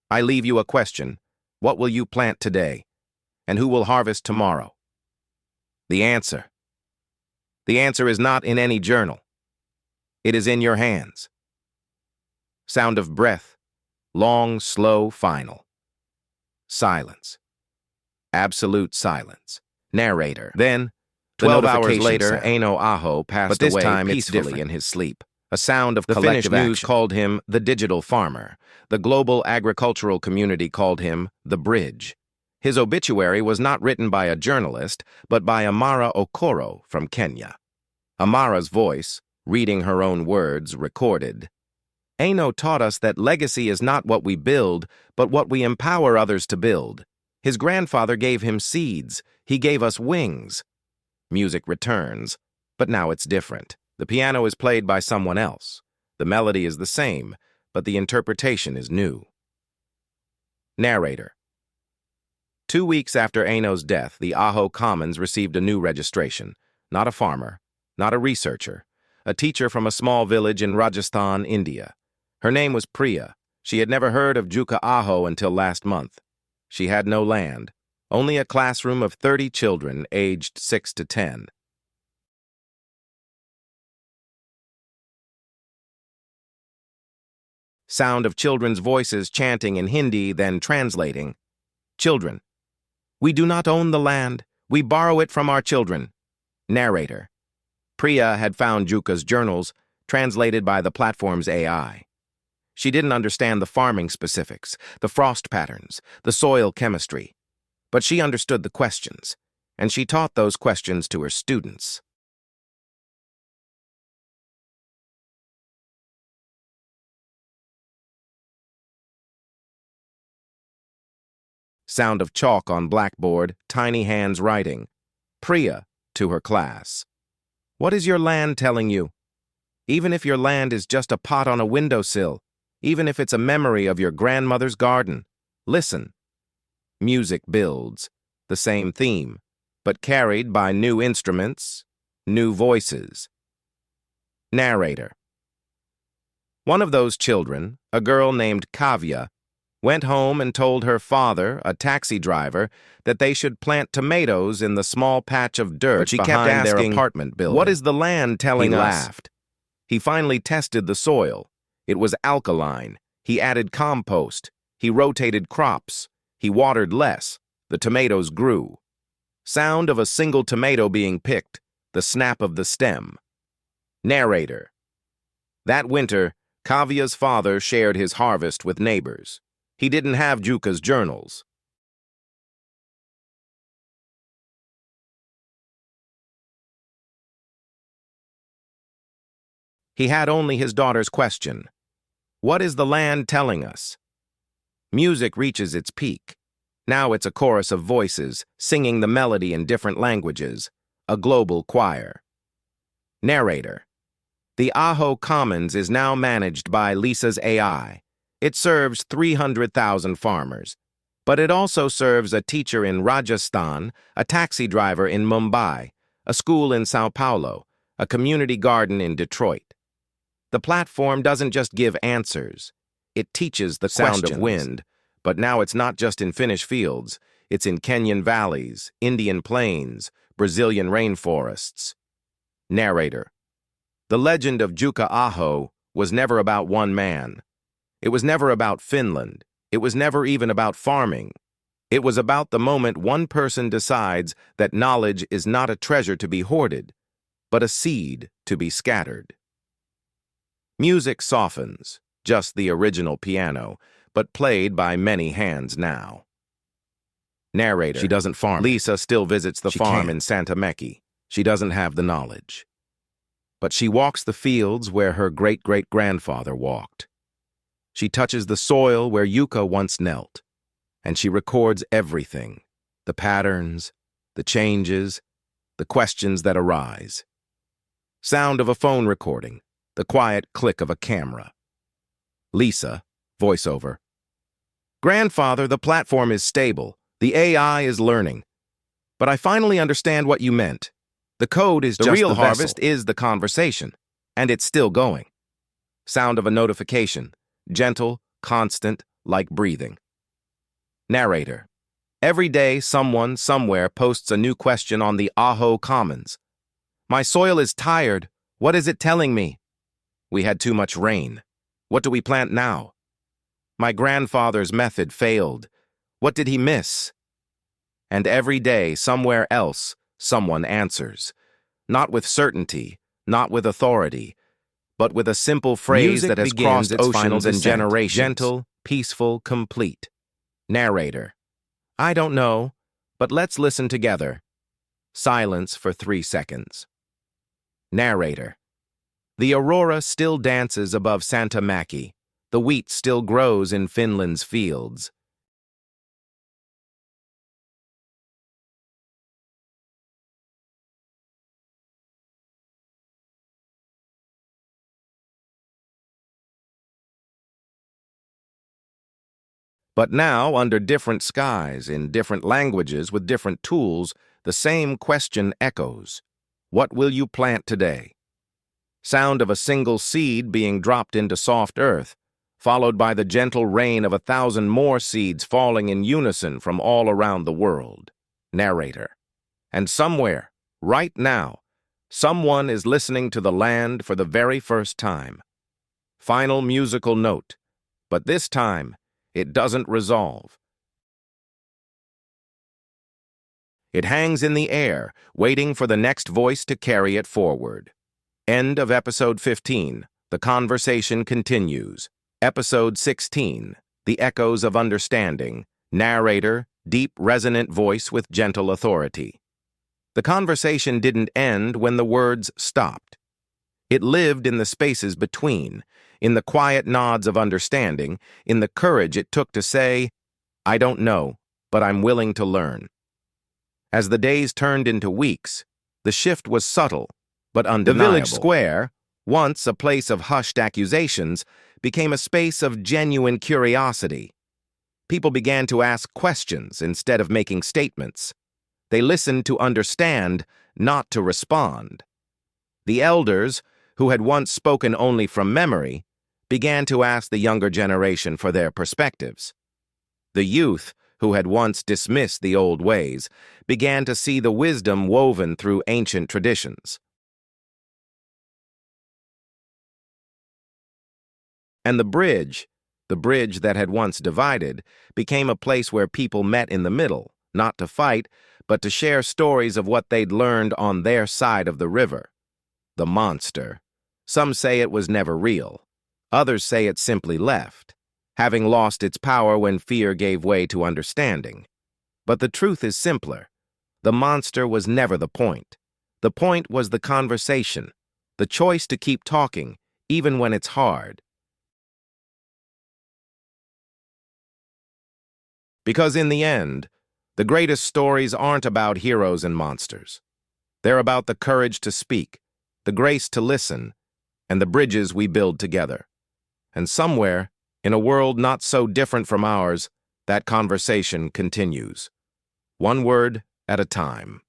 A: I leave you a question. What will you plant today? And who will harvest tomorrow? The answer. The answer is not in any journal. It is in your hands. Sound of breath. Long, slow, final. Silence. Absolute silence. Narrator. Then, 12 hours later, Aino Aho passed away peacefully in his sleep. A sound of collective action. The Finnish news called him the digital farmer. The global agricultural community called him the bridge. His obituary was not written by a journalist, but by Amara Okoro from Kenya. Amara's voice, reading her own words, recorded. Aino taught us that legacy is not what we build, but what we empower others to build. His grandfather gave him seeds. He gave us wings. Music returns, but now it's different. The piano is played by someone else. The melody is the same, but the interpretation is new. Narrator. 2 weeks after Aino's death, the Aho Commons received a new registration. Not a farmer, not a researcher, a teacher from a small village in Rajasthan, India. Her name was Priya. She had never heard of Juka Aho until last month. She had no land, only a classroom of 30 children aged 6 to 10. Sound of children's voices chanting in Hindi, then translating. Children. We do not own the land. We borrow it from our children. Narrator. Priya had found Juka's journals, translated by the platform's AI. She didn't understand the farming specifics, the frost patterns, the soil chemistry. But she understood the questions, and she taught those questions to her students. Sound of chalk on blackboard, tiny hands writing. Priya, to her class. What is your land telling you? Even if your land is just a pot on a windowsill, even if it's a memory of your grandmother's garden, listen. Music builds, the same theme, but carried by new instruments, new voices. Narrator. One of those children, a girl named Kavya, went home and told her father, a taxi driver, that they should plant tomatoes in the small patch of dirt but she kept asking, their apartment building. What is the land telling us? He laughed. He finally tested the soil. It was alkaline. He added compost. He rotated crops. He watered less. The tomatoes grew. Sound of a single tomato being picked, the snap of the stem. Narrator. That winter, Kavya's father shared his harvest with neighbors. He didn't have Juka's journals. He had only his daughter's question. What is the land telling us? Music reaches its peak. Now it's a chorus of voices, singing the melody in different languages, a global choir. Narrator. The Aho Commons is now managed by Lisa's AI. It serves 300,000 farmers, but it also serves a teacher in Rajasthan, a taxi driver in Mumbai, a school in Sao Paulo, a community garden in Detroit. The platform doesn't just give answers. It teaches the sound of wind, but now it's not just in Finnish fields. It's in Kenyan valleys, Indian plains, Brazilian rainforests. Narrator. The legend of Juka Aho was never about one man. It was never about Finland. It was never even about farming. It was about the moment one person decides that knowledge is not a treasure to be hoarded, but a seed to be scattered. Music softens, just the original piano, but played by many hands now. Narrator.
B: She doesn't farm.
A: Lisa still visits the
B: She
A: farm
B: can't.
A: in Santa Mecchi. She doesn't have the knowledge. But she walks the fields where her great-great-grandfather walked. She touches the soil where Yuka once knelt. And she records everything, the patterns, the changes, the questions that arise. Sound of a phone recording, the quiet click of a camera. Lisa, voiceover. Grandfather, the platform is stable. The AI is learning. But I finally understand what you meant. The code is just the
B: real
A: harvest is the conversation, and it's still going. Sound of a notification, gentle, constant, like breathing. Narrator. Every day, someone, somewhere, posts a new question on the Aho Commons. My soil is tired. What is it telling me? We had too much rain. What do we plant now? My grandfather's method failed. What did he miss? And every day, somewhere else, someone answers. Not with certainty, not with authority, but with a simple phrase
B: Music
A: that has
B: begins
A: crossed
B: its final
A: oceans and
B: descent.
A: generations. Gentle, peaceful, complete. Narrator. I don't know, but let's listen together. Silence for 3 seconds. Narrator. The aurora still dances above Santa Mecchi. The wheat still grows in Finland's fields. But now, under different skies, in different languages, with different tools, the same question echoes. What will you plant today? Sound of a single seed being dropped into soft earth, followed by the gentle rain of 1,000 more seeds falling in unison from all around the world. Narrator. And somewhere, right now, someone is listening to the land for the very first time. Final musical note, but this time, it doesn't resolve. It hangs in the air, waiting for the next voice to carry it forward. End of episode 15. The conversation continues. Episode 16. The echoes of understanding. Narrator, deep, resonant voice with gentle authority. The conversation didn't end when the words stopped. It lived in the spaces between, in the quiet nods of understanding, in the courage it took to say, I don't know, but I'm willing to learn. As the days turned into weeks, the shift was subtle, but undeniable. The village square, once a place of hushed accusations, became a space of genuine curiosity. People began to ask questions instead of making statements. They listened to understand, not to respond. The elders, who had once spoken only from memory, began to ask the younger generation for their perspectives. The youth, who had once dismissed the old ways, began to see the wisdom woven through ancient traditions. And the bridge that had once divided, became a place where people met in the middle, not to fight, but to share stories of what they'd learned on their side of the river. The monster. Some say it was never real. Others say it simply left, having lost its power when fear gave way to understanding. But the truth is simpler. The monster was never the point. The point was the conversation, the choice to keep talking, even when it's hard. Because in the end, the greatest stories aren't about heroes and monsters. They're about the courage to speak, the grace to listen, and the bridges we build together. And somewhere, in a world not so different from ours, that conversation continues. One word at a time.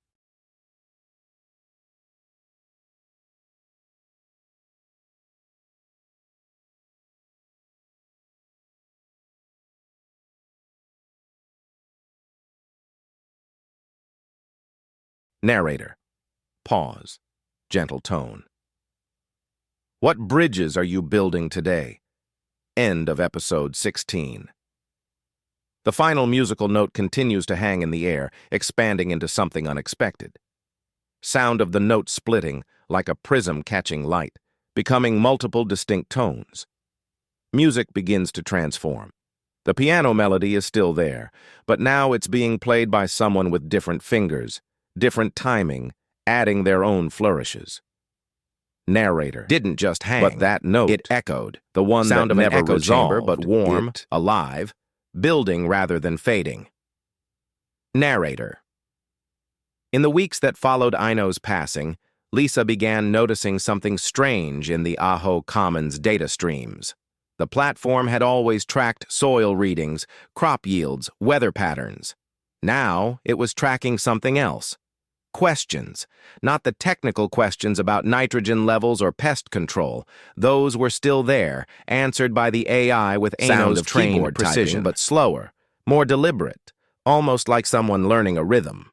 A: Narrator. Pause. Gentle tone. What bridges are you building today? End of episode 16. The final musical note continues to hang in the air, expanding into something unexpected. Sound of the note splitting, like a prism catching light, becoming multiple distinct tones. Music begins to transform. The piano melody is still there, but now it's being played by someone with different fingers, different timing, adding their own flourishes. Narrator didn't just hang, but that note, it echoed, the one sound that of never an echo chamber, but warm, alive, building rather than fading. Narrator. In the weeks that followed Aino's passing, Lisa began noticing something strange in the Aho Commons data streams. The platform had always tracked soil readings, crop yields, weather patterns. Now it was tracking something else. Questions, not the technical questions about nitrogen levels or pest control. Those were still there, answered by the AI with Aino's trained precision, but slower, more deliberate, almost like someone learning a rhythm.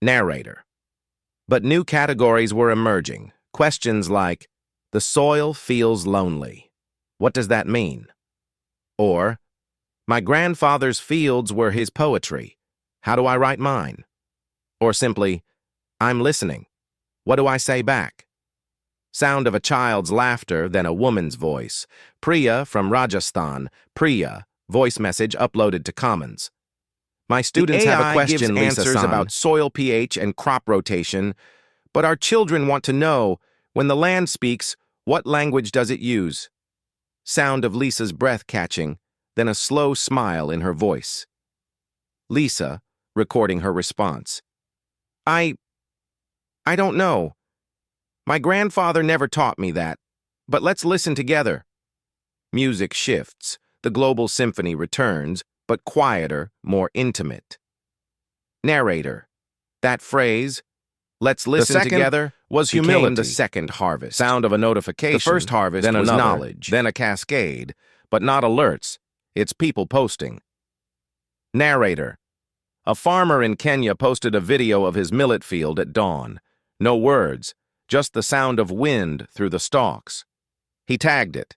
A: Narrator. But new categories were emerging. Questions like, the soil feels lonely. What does that mean? Or, my grandfather's fields were his poetry. How do I write mine? Or simply, I'm listening. What do I say back? Sound of a child's laughter, then a woman's voice. Priya from Rajasthan. Priya, voice message uploaded to Commons. My students have a question, Lisa answers about soil pH and crop rotation, but our children want to know, when the land speaks, what language does it use? Sound of Lisa's breath catching, then a slow smile in her voice. Lisa, recording her response. I don't know. My grandfather never taught me that, but let's listen together. Music shifts, the global symphony returns, but quieter, more intimate. Narrator. That phrase, let's listen together, was humility. The second harvest. Sound of a notification. The first harvest then was knowledge. Then a cascade, but not alerts. It's people posting. Narrator. A farmer in Kenya posted a video of his millet field at dawn. No words, just the sound of wind through the stalks. He tagged it.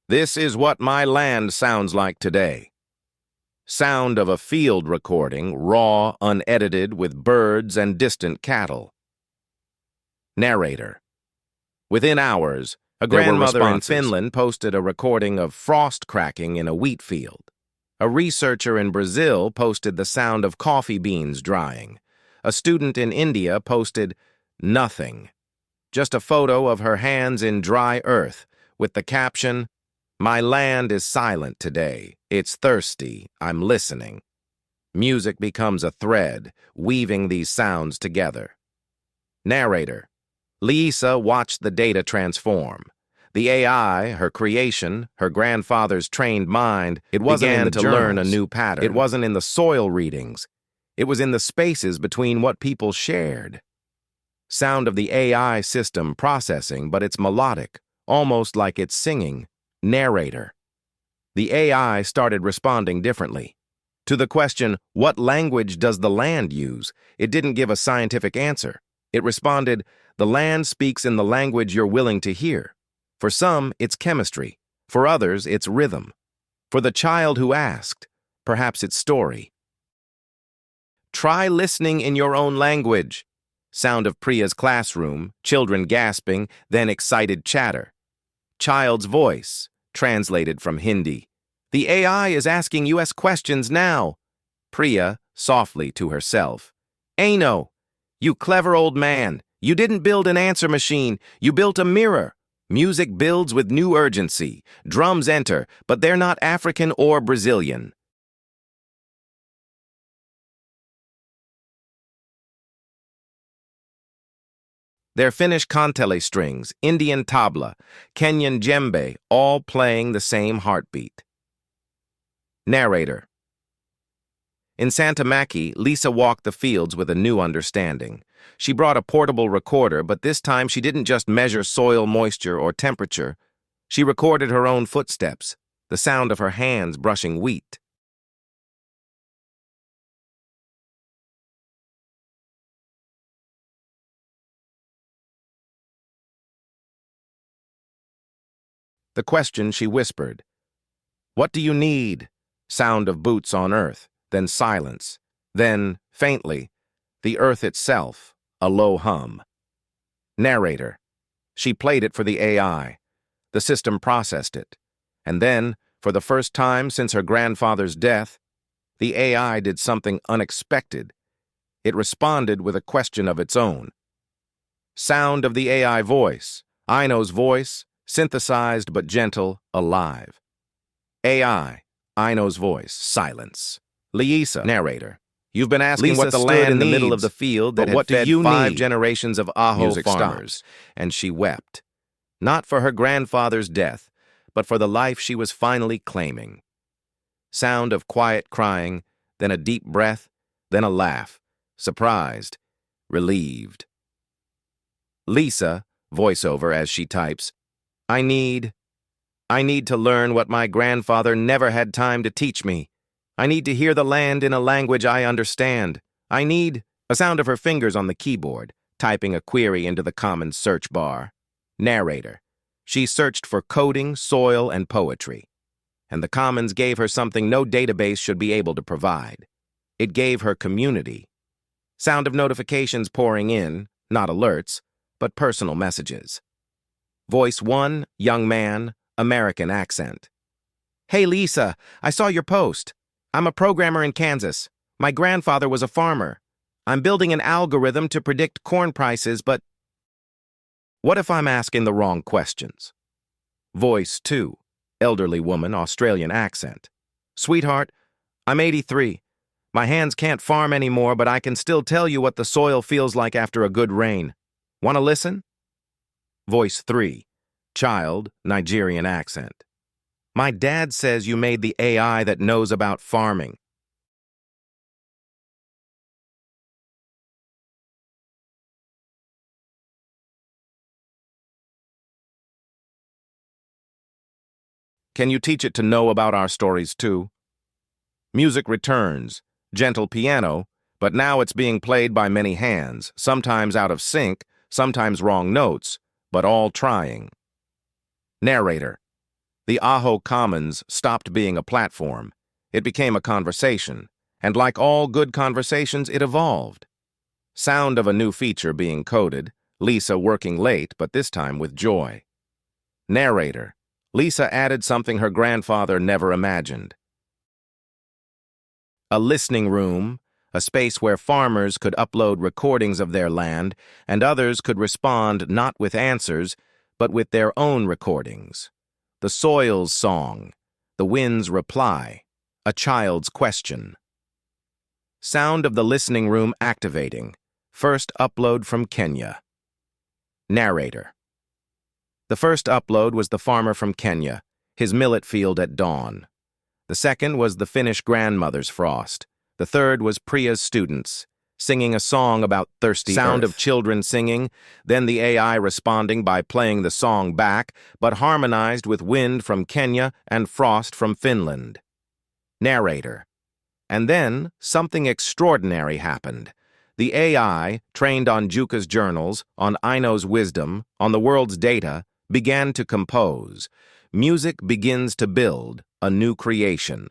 A: This is what my land sounds like today. Sound of a field recording, raw, unedited, with birds and distant cattle. Narrator. Within hours, a grandmother in Finland posted a recording of frost cracking in a wheat field. A researcher in Brazil posted the sound of coffee beans drying. A student in India posted nothing. Just a photo of her hands in dry earth with the caption, my land is silent today. It's thirsty. I'm listening. Music becomes a thread, weaving these sounds together. Narrator. Lisa watched the data transform. The AI, her creation, her grandfather's trained mind, it began to learn a new pattern. It wasn't in the soil readings. It was in the spaces between what people shared. Sound of the AI system processing, but it's melodic, almost like it's singing. Narrator. The AI started responding differently. To the question, what language does the land use? It didn't give a scientific answer. It responded, the land speaks in the language you're willing to hear. For some, it's chemistry. For others, it's rhythm. For the child who asked, perhaps it's story. Try listening in your own language. Sound of Priya's classroom, children gasping, then excited chatter. Child's voice, translated from Hindi. The AI is asking US questions now. Priya, softly to herself. Aino, you clever old man. You didn't build an answer machine. You built a mirror. Music builds with new urgency. Drums enter, but they're not African or Brazilian. They're Finnish kantele strings, Indian tabla, Kenyan djembe, all playing the same heartbeat. Narrator. In Santa Maki, Lisa walked the fields with a new understanding. She brought a portable recorder, but this time she didn't just measure soil moisture or temperature. She recorded her own footsteps, the sound of her hands brushing wheat. The question she whispered. What do you need? Sound of boots on earth, then silence. Then, faintly, the earth itself, a low hum. Narrator. She played it for the AI. The system processed it. And then, For the first time since her grandfather's death, the AI did something unexpected. It responded with a question of its own. Sound of the AI voice. Aino's voice, synthesized but gentle, alive. AI, Aino's voice, silence. Lisa, narrator. You've been asking
B: Lisa
A: what the
B: stood
A: land
B: in the
A: needs,
B: middle of the field that
A: but what
B: had
A: do
B: fed
A: you
B: 5
A: need?
B: generations of Aho
A: Music
B: farmers.
A: stops, and she wept. Not for her grandfather's death, but for the life she was finally claiming. Sound of quiet crying, then a deep breath, then a laugh. Surprised, relieved. Lisa, voiceover as she types, I need to learn what my grandfather never had time to teach me. I need to hear the land in a language I understand. I need a sound of her fingers on the keyboard, typing a query into the common search bar. Narrator. She searched for coding, soil, and poetry. And the Commons gave her something no database should be able to provide. It gave her community. Sound of notifications pouring in, not alerts, but personal messages. Voice 1, young man, American accent. Hey Lisa, I saw your post. I'm a programmer in Kansas. My grandfather was a farmer. I'm building an algorithm to predict corn prices, but what if I'm asking the wrong questions? Voice 2, elderly woman, Australian accent. Sweetheart, I'm 83. My hands can't farm anymore, but I can still tell you what the soil feels like after a good rain. Want to listen? Voice 3, child, Nigerian accent. My dad says you made the AI that knows about farming. Can you teach it to know about our stories too? Music returns, gentle piano, but now it's being played by many hands, sometimes out of sync, sometimes wrong notes, but all trying. Narrator. The Aho Commons stopped being a platform. It became a conversation, and like all good conversations, it evolved. Sound of a new feature being coded, Lisa working late, but this time with joy. Narrator. Lisa added something her grandfather never imagined. A listening room, a space where farmers could upload recordings of their land, and others could respond not with answers, but with their own recordings. The soil's song, the wind's reply, a child's question. Sound of the listening room activating. First upload from Kenya. Narrator. The first upload was the farmer from Kenya, his millet field at dawn. The second was the Finnish grandmother's frost. The third was Priya's students, singing a song about thirsty sound
B: earth.
A: Of children singing, then the AI responding by playing the song back, but harmonized with wind from Kenya and frost from Finland. Narrator. And then something extraordinary happened. The AI, trained on Juka's journals, on Aino's wisdom, on the world's data, began to compose. Music begins to build, a new creation.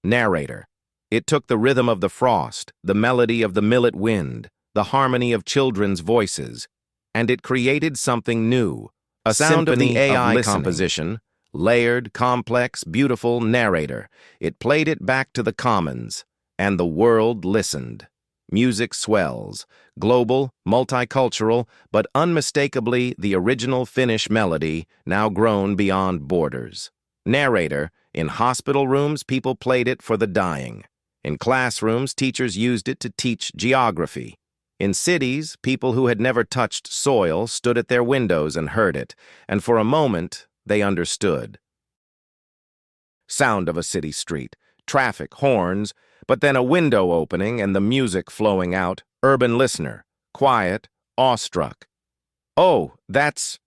A: Narrator. It took the rhythm of the frost, the melody of the millet wind, the harmony of children's voices, and it created something new, a
B: sound of the
A: symphony
B: AI
A: of composition, layered, complex, beautiful. Narrator. It played it back to the Commons, and the world listened. Music swells, global, multicultural, but unmistakably the original Finnish melody, now grown beyond borders. Narrator. In hospital rooms, people played it for the dying. In classrooms, teachers used it to teach geography. In cities, people who had never touched soil stood at their windows and heard it, and for a moment, they understood. Sound of a city street, traffic, horns, but then a window opening and the music flowing out, urban listener, quiet, awestruck. Oh, that's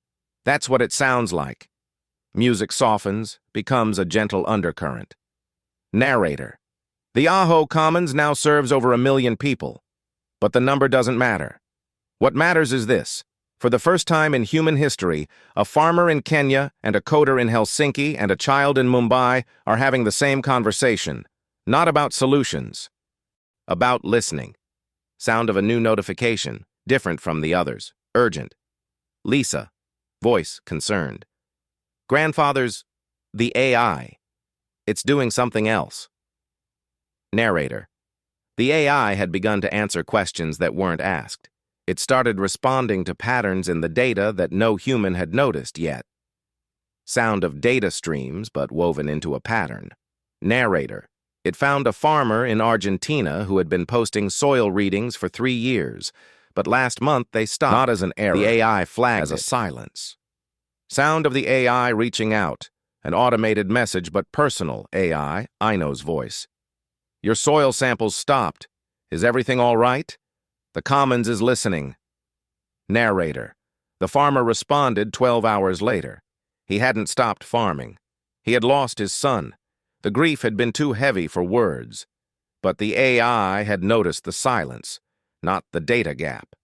A: what it sounds like. Music softens, becomes a gentle undercurrent. Narrator. The Aho Commons now serves over 1 million people, but the number doesn't matter. What matters is this. For the first time in human history, a farmer in Kenya and a coder in Helsinki and a child in Mumbai are having the same conversation. Not about solutions. About listening. Sound of a new notification, different from the others. Urgent. Lisa. Voice concerned. Grandfather's the AI. It's doing something else. Narrator. The AI had begun to answer questions that weren't asked. It started responding to patterns in the data that no human had noticed yet. Sound of data streams, but woven into a pattern. Narrator. It found a farmer in Argentina who had been posting soil readings for 3 years, but last month they stopped. Not as an error. The AI flagged as a silence. Sound of the AI reaching out. An automated message, but personal. AI, Ino's voice. Your soil samples stopped. Is everything all right? The Commons is listening. Narrator. The farmer responded 12 hours later. He hadn't stopped farming. He had lost his son. The grief had been too heavy for words. But the AI had noticed the silence, not the data gap.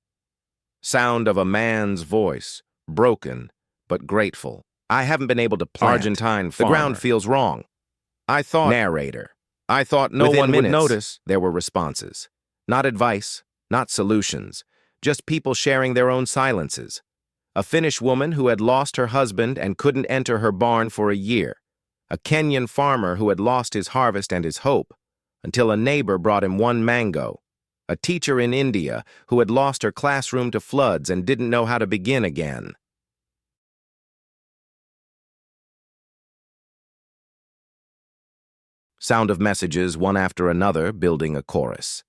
A: Sound of a man's voice, broken but grateful. I haven't been able to plant. Argentine farmer. The ground feels wrong. I thought. Narrator. I thought no one would notice. There were responses. Not advice, not solutions, just people sharing their own silences. A Finnish woman who had lost her husband and couldn't enter her barn for a year. A Kenyan farmer who had lost his harvest and his hope, until a neighbor brought him one mango. A teacher in India who had lost her classroom to floods and didn't know how to begin again. Sound of messages, one after another, building a chorus.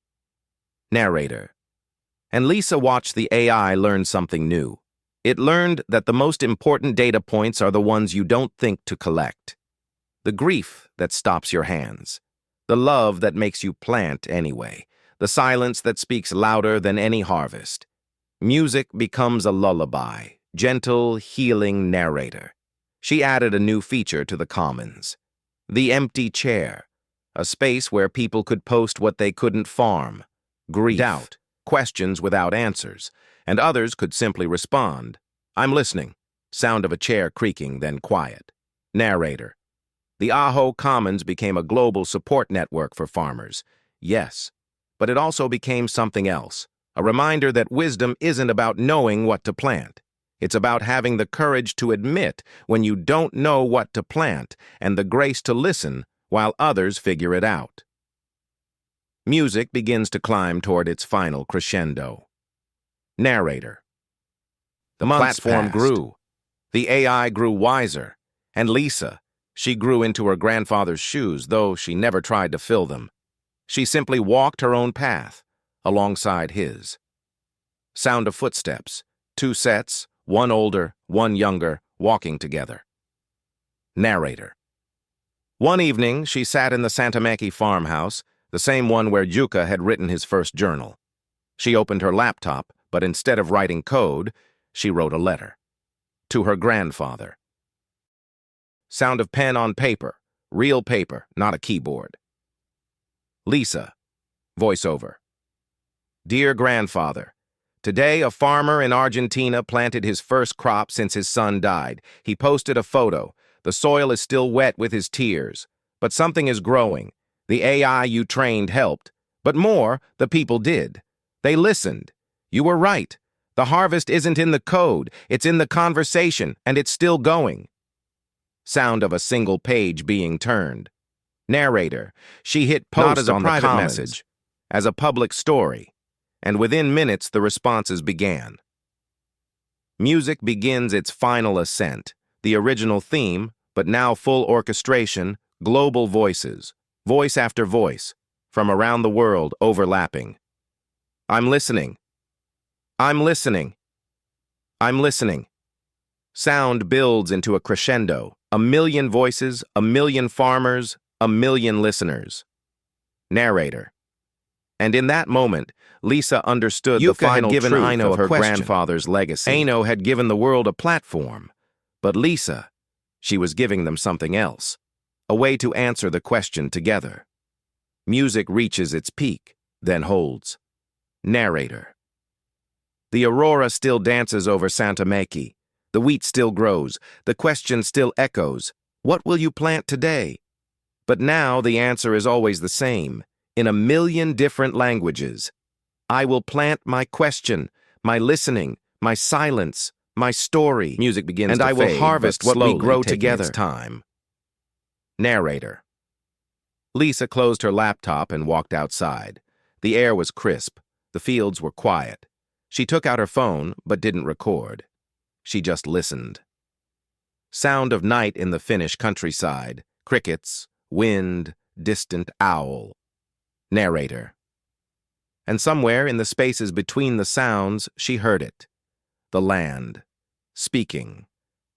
A: Narrator. And Lisa watched the AI learn something new. It learned that the most important data points are the ones you don't think to collect. The grief that stops your hands. The love that makes you plant anyway. The silence that speaks louder than any harvest. Music becomes a lullaby, gentle, healing narrator. She added a new feature to the Commons. The empty chair, a space where people could post what they couldn't farm, grief, doubt, questions without answers, and others could simply respond. I'm listening. Sound of a chair creaking, then quiet. Narrator. The Aho Commons became a global support network for farmers. Yes, but it also became something else, a reminder that wisdom isn't about knowing what to plant. It's about having the courage to admit when you don't know what to plant and the grace to listen while others figure it out. Music begins to climb toward its final crescendo. Narrator. The platform grew. The AI grew wiser. And Lisa, she grew into her grandfather's shoes, though she never tried to fill them. She simply walked her own path, alongside his. Sound of footsteps. 2 sets, one older, one younger, walking together. Narrator. One evening, she sat in the Santamaki farmhouse, the same one where Juka had written his first journal. She opened her laptop, but instead of writing code, she wrote a letter. To her grandfather. Sound of pen on paper, real paper, not a keyboard. Lisa. Voiceover. Dear grandfather, today a farmer in Argentina planted his first crop since his son died. He posted a photo. The soil is still wet with his tears. But something is growing. The AI you trained helped. But more, the people did. They listened. You were right. The harvest isn't in the code. It's in the conversation, and it's still going. Sound of a single page being turned. Narrator. She hit post not as a on private message, as a public story. And within minutes, the responses began. Music begins its final ascent. The original theme, but now full orchestration, global voices, voice after voice, from around the world overlapping. I'm listening. I'm listening. I'm listening. Sound builds into a crescendo. 1,000,000 voices, 1,000,000 farmers, 1,000,000 listeners. Narrator. And in that moment, Lisa understood the final truth of her grandfather's legacy. Aino had given the world a platform. But Lisa, she was giving them something else, a way to answer the question together. Music reaches its peak, then holds. Narrator. The aurora still dances over Santamaki. The wheat still grows. The question still echoes. What will you plant today? But now the answer is always the same, in 1,000,000 different languages. I will plant my question, my listening, my silence, my story. Music begins and to fade, I will harvest what we grow together. Time. Narrator. Lisa closed her laptop and walked outside. The air was crisp. The fields were quiet. She took out her phone, but didn't record. She just listened. Sound of night in the Finnish countryside. Crickets, wind, distant owl. Narrator. And somewhere in the spaces between the sounds, she heard it. The land. Speaking.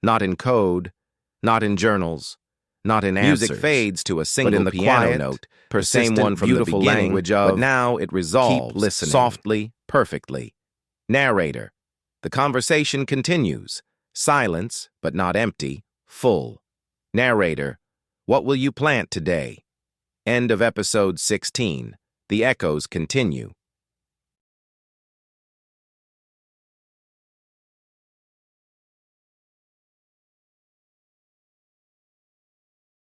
A: Not in code, not in journals, not in answers. Music fades to a single
B: but in the
A: piano
B: quiet,
A: note, the same one from the beginning,
B: language of
A: but now it resolves
B: keep listening.
A: softly, perfectly. Narrator. The conversation continues. Silence, but not empty, full. Narrator. What will you plant today? End of episode 16. The echoes continue.